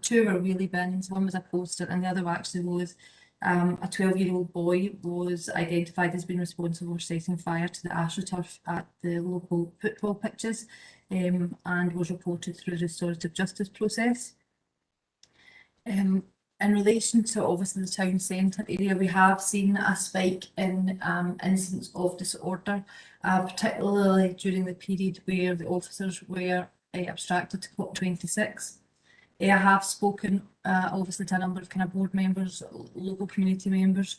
2 were wheelie bins, 1 was a poster and the other actually was a 12-year-old boy was identified as being responsible for setting fire to the AstroTurf at the local football pitches and was reported through the restorative justice process. In relation to obviously the town centre area, we have seen a spike in incidents of disorder, particularly during the period where the officers were abstracted to COP26. I have spoken obviously to a number of kind of board members, local community members,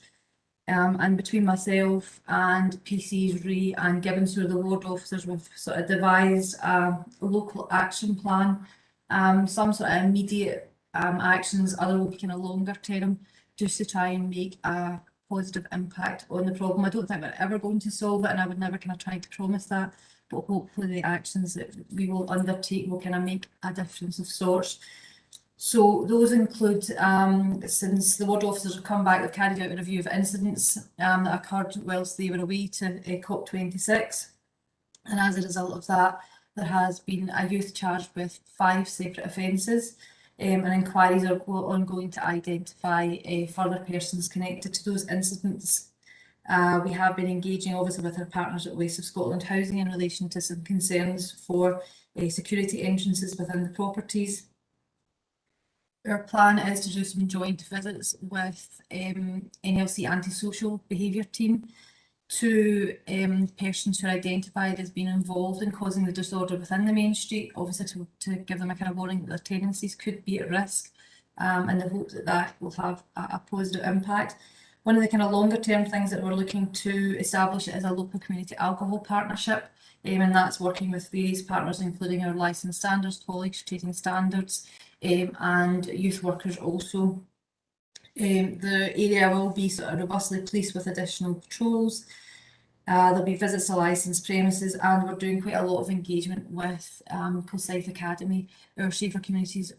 and between myself and PCs, Ray and Gibbons, who are the ward officers, we've sort of devised a local action plan, some sort of immediate actions, other will be kind of longer term, just to try and make a positive impact on the problem. I don't think we're ever going to solve it, and I would never kind of try to promise that, but hopefully the actions that we will undertake will kind of make a difference of sorts. So those include, since the ward officers have come back, they've carried out a review of incidents that occurred whilst they were away to COP26. And as a result of that, there has been a youth charged with 5 separate offences, and inquiries are ongoing to identify further persons connected to those incidents. We have been engaging obviously with our partners at Waste of Scotland Housing in relation to some concerns for security entrances within the properties. Our plan is to do some joint visits with NLC antisocial behaviour team to persons who are identified as being involved in causing the disorder within the main street, obviously to give them a kind of warning that their tenancies could be at risk, and the hope that that will have a positive impact. One of the kind of longer term things that we're looking to establish is a local community alcohol partnership, and that's working with various partners, including our licensed standards, college trading standards, and youth workers also. The area will be sort of robustly policed with additional patrols. There'll be visits to licensed premises, and we're doing quite a lot of engagement with Kilsyth Academy. Our Safer Communities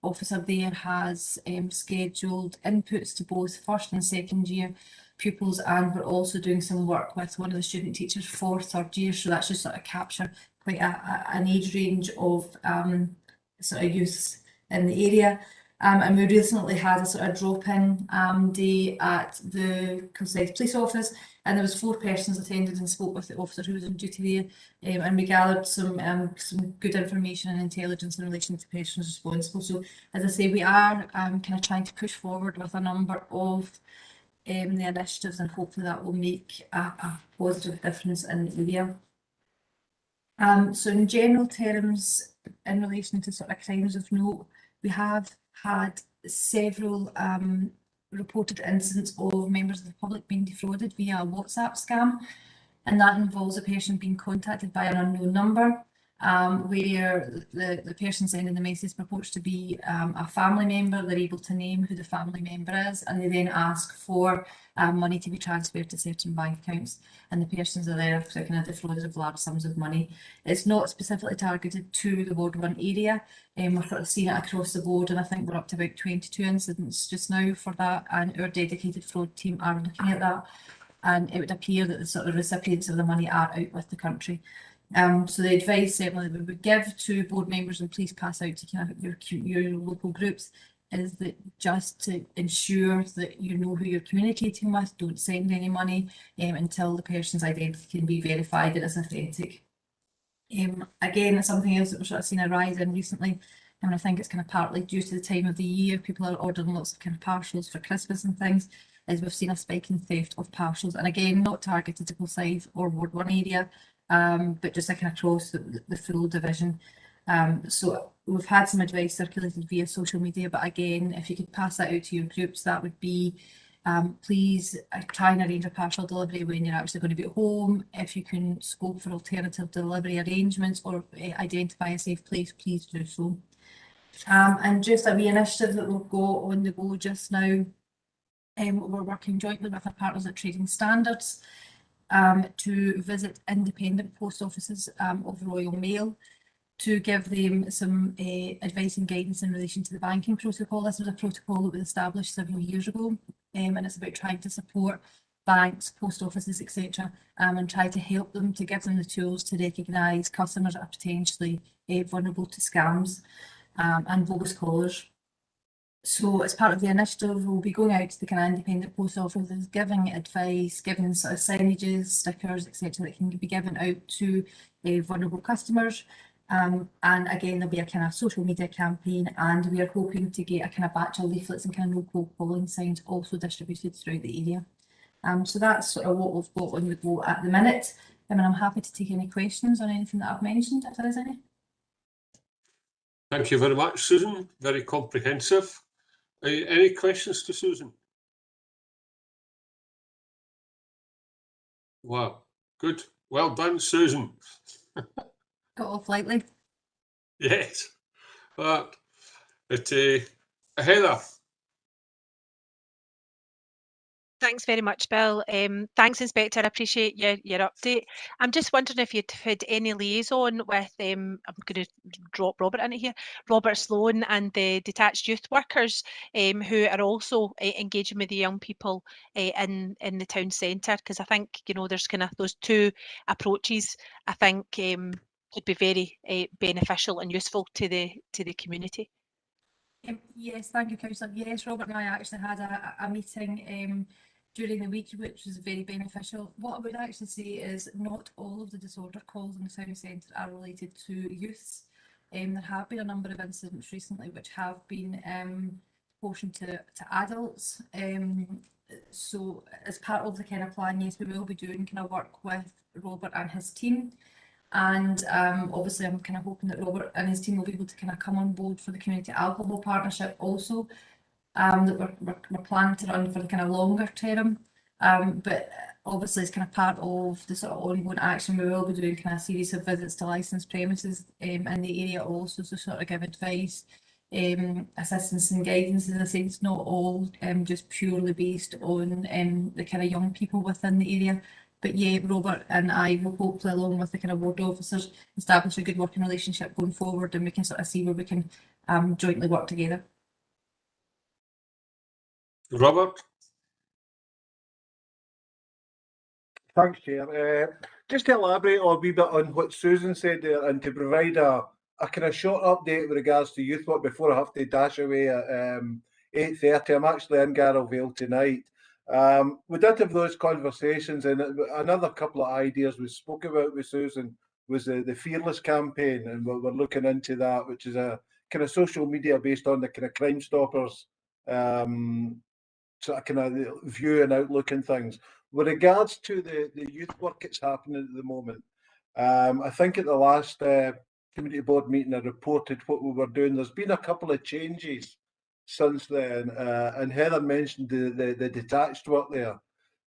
officer there has scheduled inputs to both first and second year pupils, and we're also doing some work with one of the student teachers for 3rd year, so that should sort of capture quite an age range of sort of youths in the area. And we recently had a sort of drop-in day at the Kilsyth Police Office, and there was 4 persons attended and spoke with the officer who was on duty there, and we gathered some good information and intelligence in relation to persons responsible. So as I say, we are kind of trying to push forward with a number of the initiatives, and hopefully that will make a positive difference in the area. So in general terms, in relation to sort of crimes of note, we have had several reported incidents of members of the public being defrauded via a WhatsApp scam, and that involves a person being contacted by an unknown number, where the person sending the message purports to be a family member. They're able to name who the family member is, and they then ask for money to be transferred to certain bank accounts, and the persons are there kind of defrauded of large sums of money. It's not specifically targeted to the Ward 1 area, we're sort of seeing it across the board, and I think we're up to about 22 incidents just now for that, and our dedicated fraud team are looking at that, and it would appear that the sort of recipients of the money are out with the country. So the advice certainly that we would give to board members, and please pass out to kind of your local groups, is that just to ensure that you know who you're communicating with, don't send any money until the person's identity can be verified and is authentic. Again, something else that we're sort of seeing a rise in recently, and I think it's kind of partly due to the time of the year, people are ordering lots of kind of parcels for Christmas and things, is we've seen a spike in theft of parcels, and again, not targeted to Kilsyth or Ward 1 area, but just like across the full division. So we've had some advice circulated via social media, but again, if you could pass that out to your groups, that would be please try and arrange a parcel delivery when you're actually going to be at home. If you can scope for alternative delivery arrangements or identify a safe place, please do so. And just a wee initiative that will go on the go just now, we're working jointly with our partners at Trading Standards to visit independent post offices of Royal Mail to give them some advice and guidance in relation to the banking protocol. This was a protocol that was established several years ago, and it's about trying to support banks, post offices, etc., and try to help them, to give them the tools to recognise customers that are potentially vulnerable to scams and bogus callers. So as part of the initiative, we'll be going out to the kind of independent post offices, giving advice, giving sort of signages, stickers, etc., that can be given out to vulnerable customers. And again, there'll be a kind of social media campaign, and we are hoping to get a kind of batch of leaflets and kind of no cold calling signs also distributed throughout the area. So that's sort of what we've got on the go at the minute. And I'm happy to take any questions on anything that I've mentioned, if there is any. Thank you very much, Susan. Very comprehensive. Any questions to Susan? Wow, good. Well done, Susan. Got off lightly. Yes. But Heather. Thanks very much, Bill. Thanks, Inspector. I appreciate your update. I'm just wondering if you'd had any liaison with, I'm going to drop Robert into here, Robert Sloan and the detached youth workers who are also engaging with the young people in the town centre, because I think, you know, there's kind of those two approaches I think could be very beneficial and useful to the community. Yes, thank you, Councillor. Yes, Robert and I actually had a meeting during the week, which was very beneficial. What I would actually say is not all of the disorder calls in the town centre are related to youths. There have been a number of incidents recently which have been proportioned to adults. So as part of the kind of plan, yes, we will be doing kind of work with Robert and his team. And obviously I'm kind of hoping that Robert and his team will be able to kind of come on board for the community alcohol partnership also, that we're planning to run for the kind of longer term. But obviously as kind of part of the sort of ongoing action, we will be doing kind of a series of visits to licensed premises in the area also, to sort of give advice, assistance and guidance. As I say, it's not all just purely based on the kind of young people within the area. But yeah, Robert and I will hopefully, along with the kind of ward officers, establish a good working relationship going forward, and we can sort of see where we can jointly work together. Robert? Thanks, Chair. Just to elaborate a wee bit on what Susan said there, and to provide a kind of short update with regards to youth work before I have to dash away at 8:30. I'm actually in Garrowvale tonight. We did have those conversations, and another couple of ideas we spoke about with Susan was the Fearless campaign, and we're looking into that, which is a kind of social media based on the kind of Crime Stoppers sort of kind of view and outlook and things. With regards to the youth work that's happening at the moment, I think at the last community board meeting I reported what we were doing. There's been a couple of changes since then, and Heather mentioned the detached work there.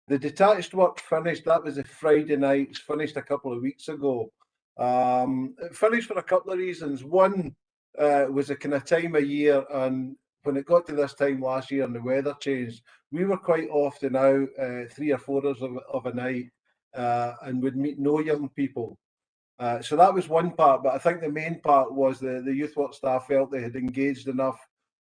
The detached work finished, that was a Friday night, finished a couple of weeks ago. It finished for a couple of reasons. One was a kind of time of year, and when it got to this time last year and the weather changed, we were quite often out 3 or 4 hours of a night and would meet no young people. So that was one part, but I think the main part was the youth work staff felt they had engaged enough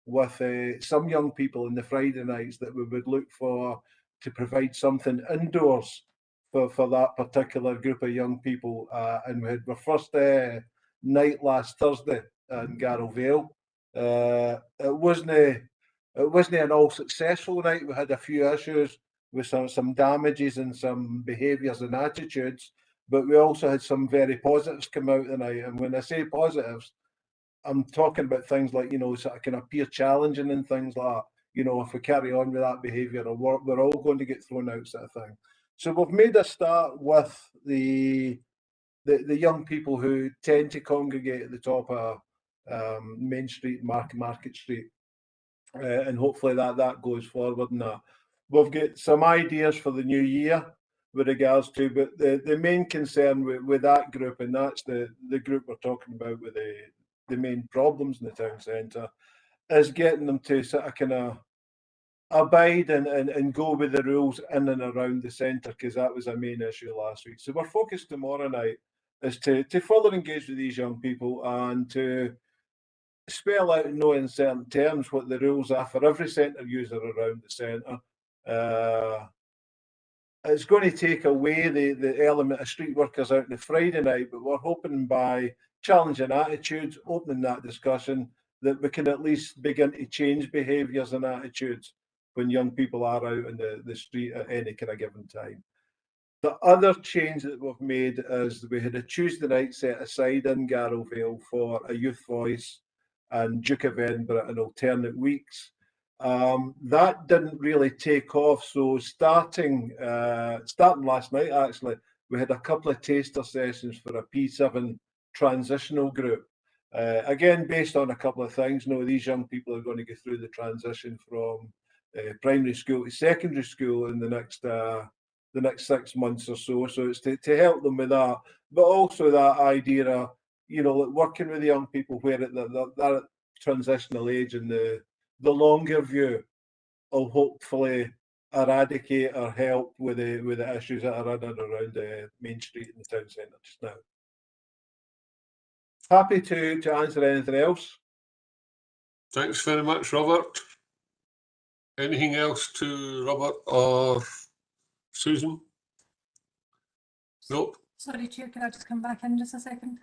with some young people in the Friday nights that we would look for to provide something indoors for that particular group of young people. And we had our first night last Thursday in Garrowvale. It wasn't an all successful night. We had a few issues with some damages and some behaviours and attitudes, but we also had some very positives come out tonight. And when I say positives, I'm talking about things like, you know, sort of kind of peer challenging and things like that. You know, if we carry on with that behaviour, we're all going to get thrown out, sort of thing. So we've made a start with the young people who tend to congregate at the top of Main Street, Market Street, and hopefully that goes forward. And that we've got some ideas for the new year with regards to, but the main concern with that group, and that's the group we're talking about with the main problems in the town centre, is getting them to sort of kind of abide and go with the rules in and around the centre, because that was a main issue last week. So we're focused tomorrow night is to further engage with these young people and to spell out in no uncertain terms what the rules are for every centre user around the centre. it's going to take away the element of street workers out on the Friday night, but we're hoping by challenging attitudes, opening that discussion, that we can at least begin to change behaviours and attitudes when young people are out in the street at any kind of given time. The other change that we've made is we had a Tuesday night set aside in Garrowvale for a youth voice and Duke of Edinburgh in alternate weeks. That didn't really take off. So starting last night, actually, we had a couple of taster sessions for a P7 transitional group. Again, based on a couple of things. These young people are going to go through the transition from primary school to secondary school in the next 6 months or so. So it's to help them with that, but also that idea of, working with the young people where at that transitional age and the longer view will hopefully eradicate or help with the issues that are in and around the Main Street in the town centre just now. Happy to answer anything else. Thanks very much, Robert. Anything else to Robert or Susan? Nope. Sorry, Chair, can I just come back in just a second?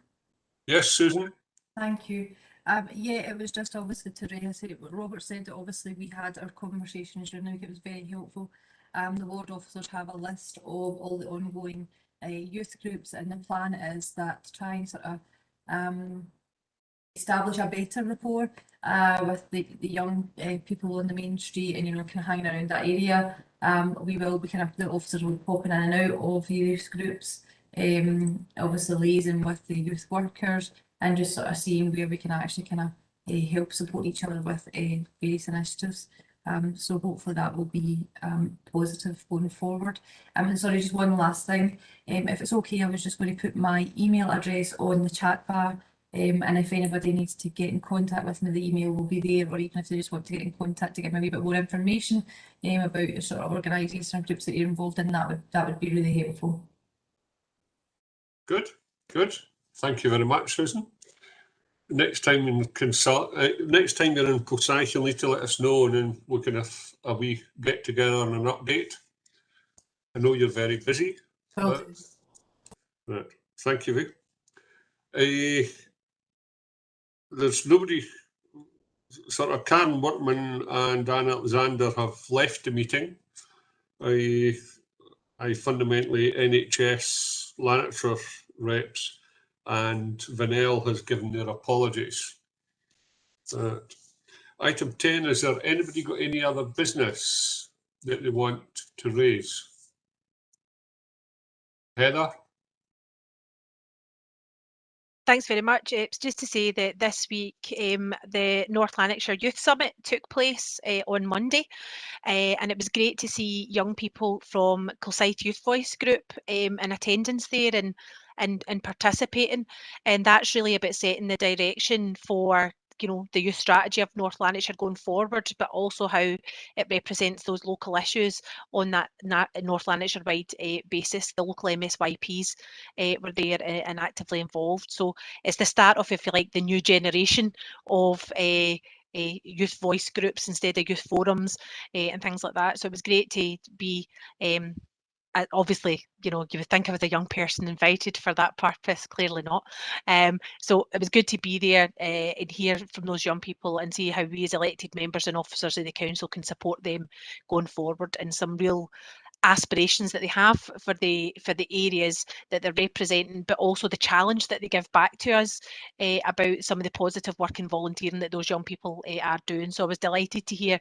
Yes, Susan? Thank you. Yeah, it was just obviously to reiterate what Robert said, that obviously we had our conversations during the week. It was very helpful. The ward officers have a list of all the ongoing youth groups, and the plan is that to try and sort of establish a better rapport with the young people on the main street and, kind of hanging around that area. We will be the officers will be popping in and out of the youth groups, obviously liaising with the youth workers and just sort of seeing where we can actually help support each other with various initiatives. So hopefully that will be positive going forward. And sorry, just one last thing. If it's okay, I was just going to put my email address on the chat bar. And if anybody needs to get in contact with me, the email will be there, or even if they just want to get in contact to give me a wee bit more information about your sort of organisations and groups that you're involved in, that would be really helpful. Good. Thank you very much, Susan. Next time you're in Kilsyth, you'll need to let us know, and then we can have a wee get together and an update. I know you're very busy. Right. Thank you. There's nobody. Sort of Karen Workman and Dan Alexander have left the meeting. I fundamentally NHS Lanarkshire reps and Vanel has given their apologies. Item 10, is there anybody got any other business that they want to raise? Heather? Thanks very much. It's just to say that this week the North Lanarkshire Youth Summit took place on Monday, and it was great to see young people from Kilsyth Youth Voice Group in attendance there and participating, and that's really about setting the direction for the youth strategy of North Lanarkshire going forward, but also how it represents those local issues on that North Lanarkshire wide basis. The local MSYPs were there and actively involved. So it's the start of, if you like, the new generation of youth voice groups instead of youth forums and things like that. So it was great to be obviously, you would think I was a young person invited for that purpose, clearly not. So it was good to be there and hear from those young people and see how we as elected members and officers of the council can support them going forward, and some real aspirations that they have for the areas that they're representing, but also the challenge that they give back to us about some of the positive work and volunteering that those young people are doing. So I was delighted to hear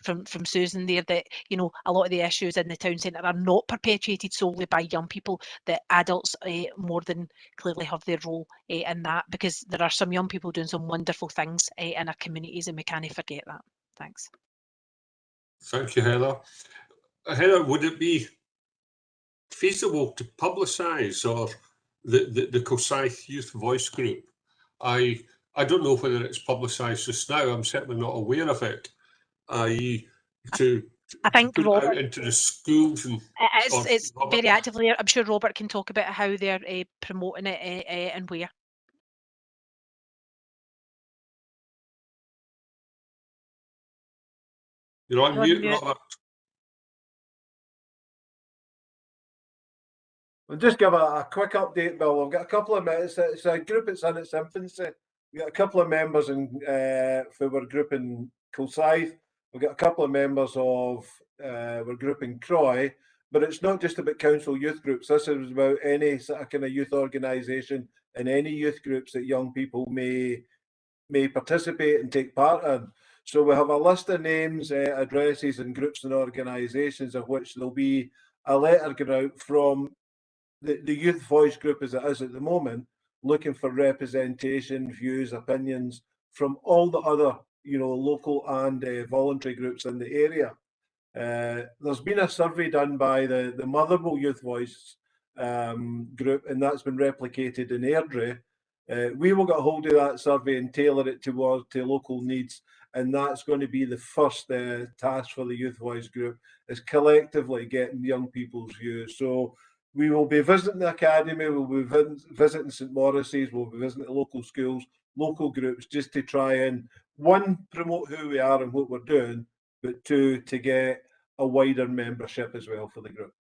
from Susan there that a lot of the issues in the town centre are not perpetuated solely by young people, that adults more than clearly have their role in that, because there are some young people doing some wonderful things in our communities, and we can't forget that. Thanks. Thank you, Heather. Heather, would it be feasible to publicise or the Kilsyth Youth Voice Group? I don't know whether it's publicised just now. I'm certainly not aware of it. I think put Robert, it out into the schools and it's very actively. I'm sure Robert can talk about how they're promoting it and where. You're on mute, Robert. I'll just give a quick update, Bill. We've got a couple of members. It's a group that's in its infancy. We've got a couple of members for our group in Kilsyth. We've got a couple of members of our group in Croy. But it's not just about council youth groups. This is about any sort of kind of youth organisation and any youth groups that young people may participate and take part in. So we have a list of names, addresses and groups and organisations of which there'll be a letter going out from the Youth Voice group as it is at the moment, looking for representation, views, opinions from all the other, local and voluntary groups in the area. There's been a survey done by the Motherwell Youth Voice group, and that's been replicated in Airdrie. We will get hold of that survey and tailor it to local needs, and that's going to be the first task for the Youth Voice group, is collectively getting young people's views. So we will be visiting the academy, we'll be visiting St Maurice's, we'll be visiting the local schools, local groups, just to try and, one, promote who we are and what we're doing, but two, to get a wider membership as well for the group.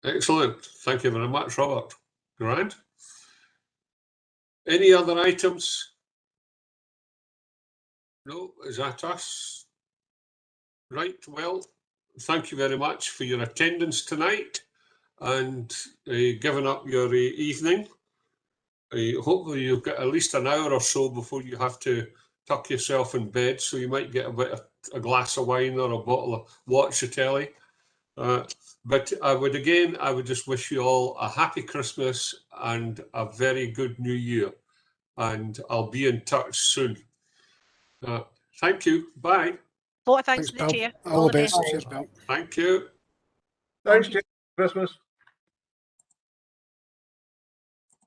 Excellent. Thank you very much, Robert. Grant? Any other items? No, is that us? Right, well, thank you very much for your attendance tonight and giving up your evening. Hopefully you've got at least an hour or so before you have to tuck yourself in bed, so you might get a glass of wine or a bottle of watch the telly. But I would just wish you all a happy Christmas and a very good New Year. And I'll be in touch soon. Thank you. Bye. Thanks to the chair. All the best. Cheers, Bill. Thank you. Thanks, Jim. Christmas.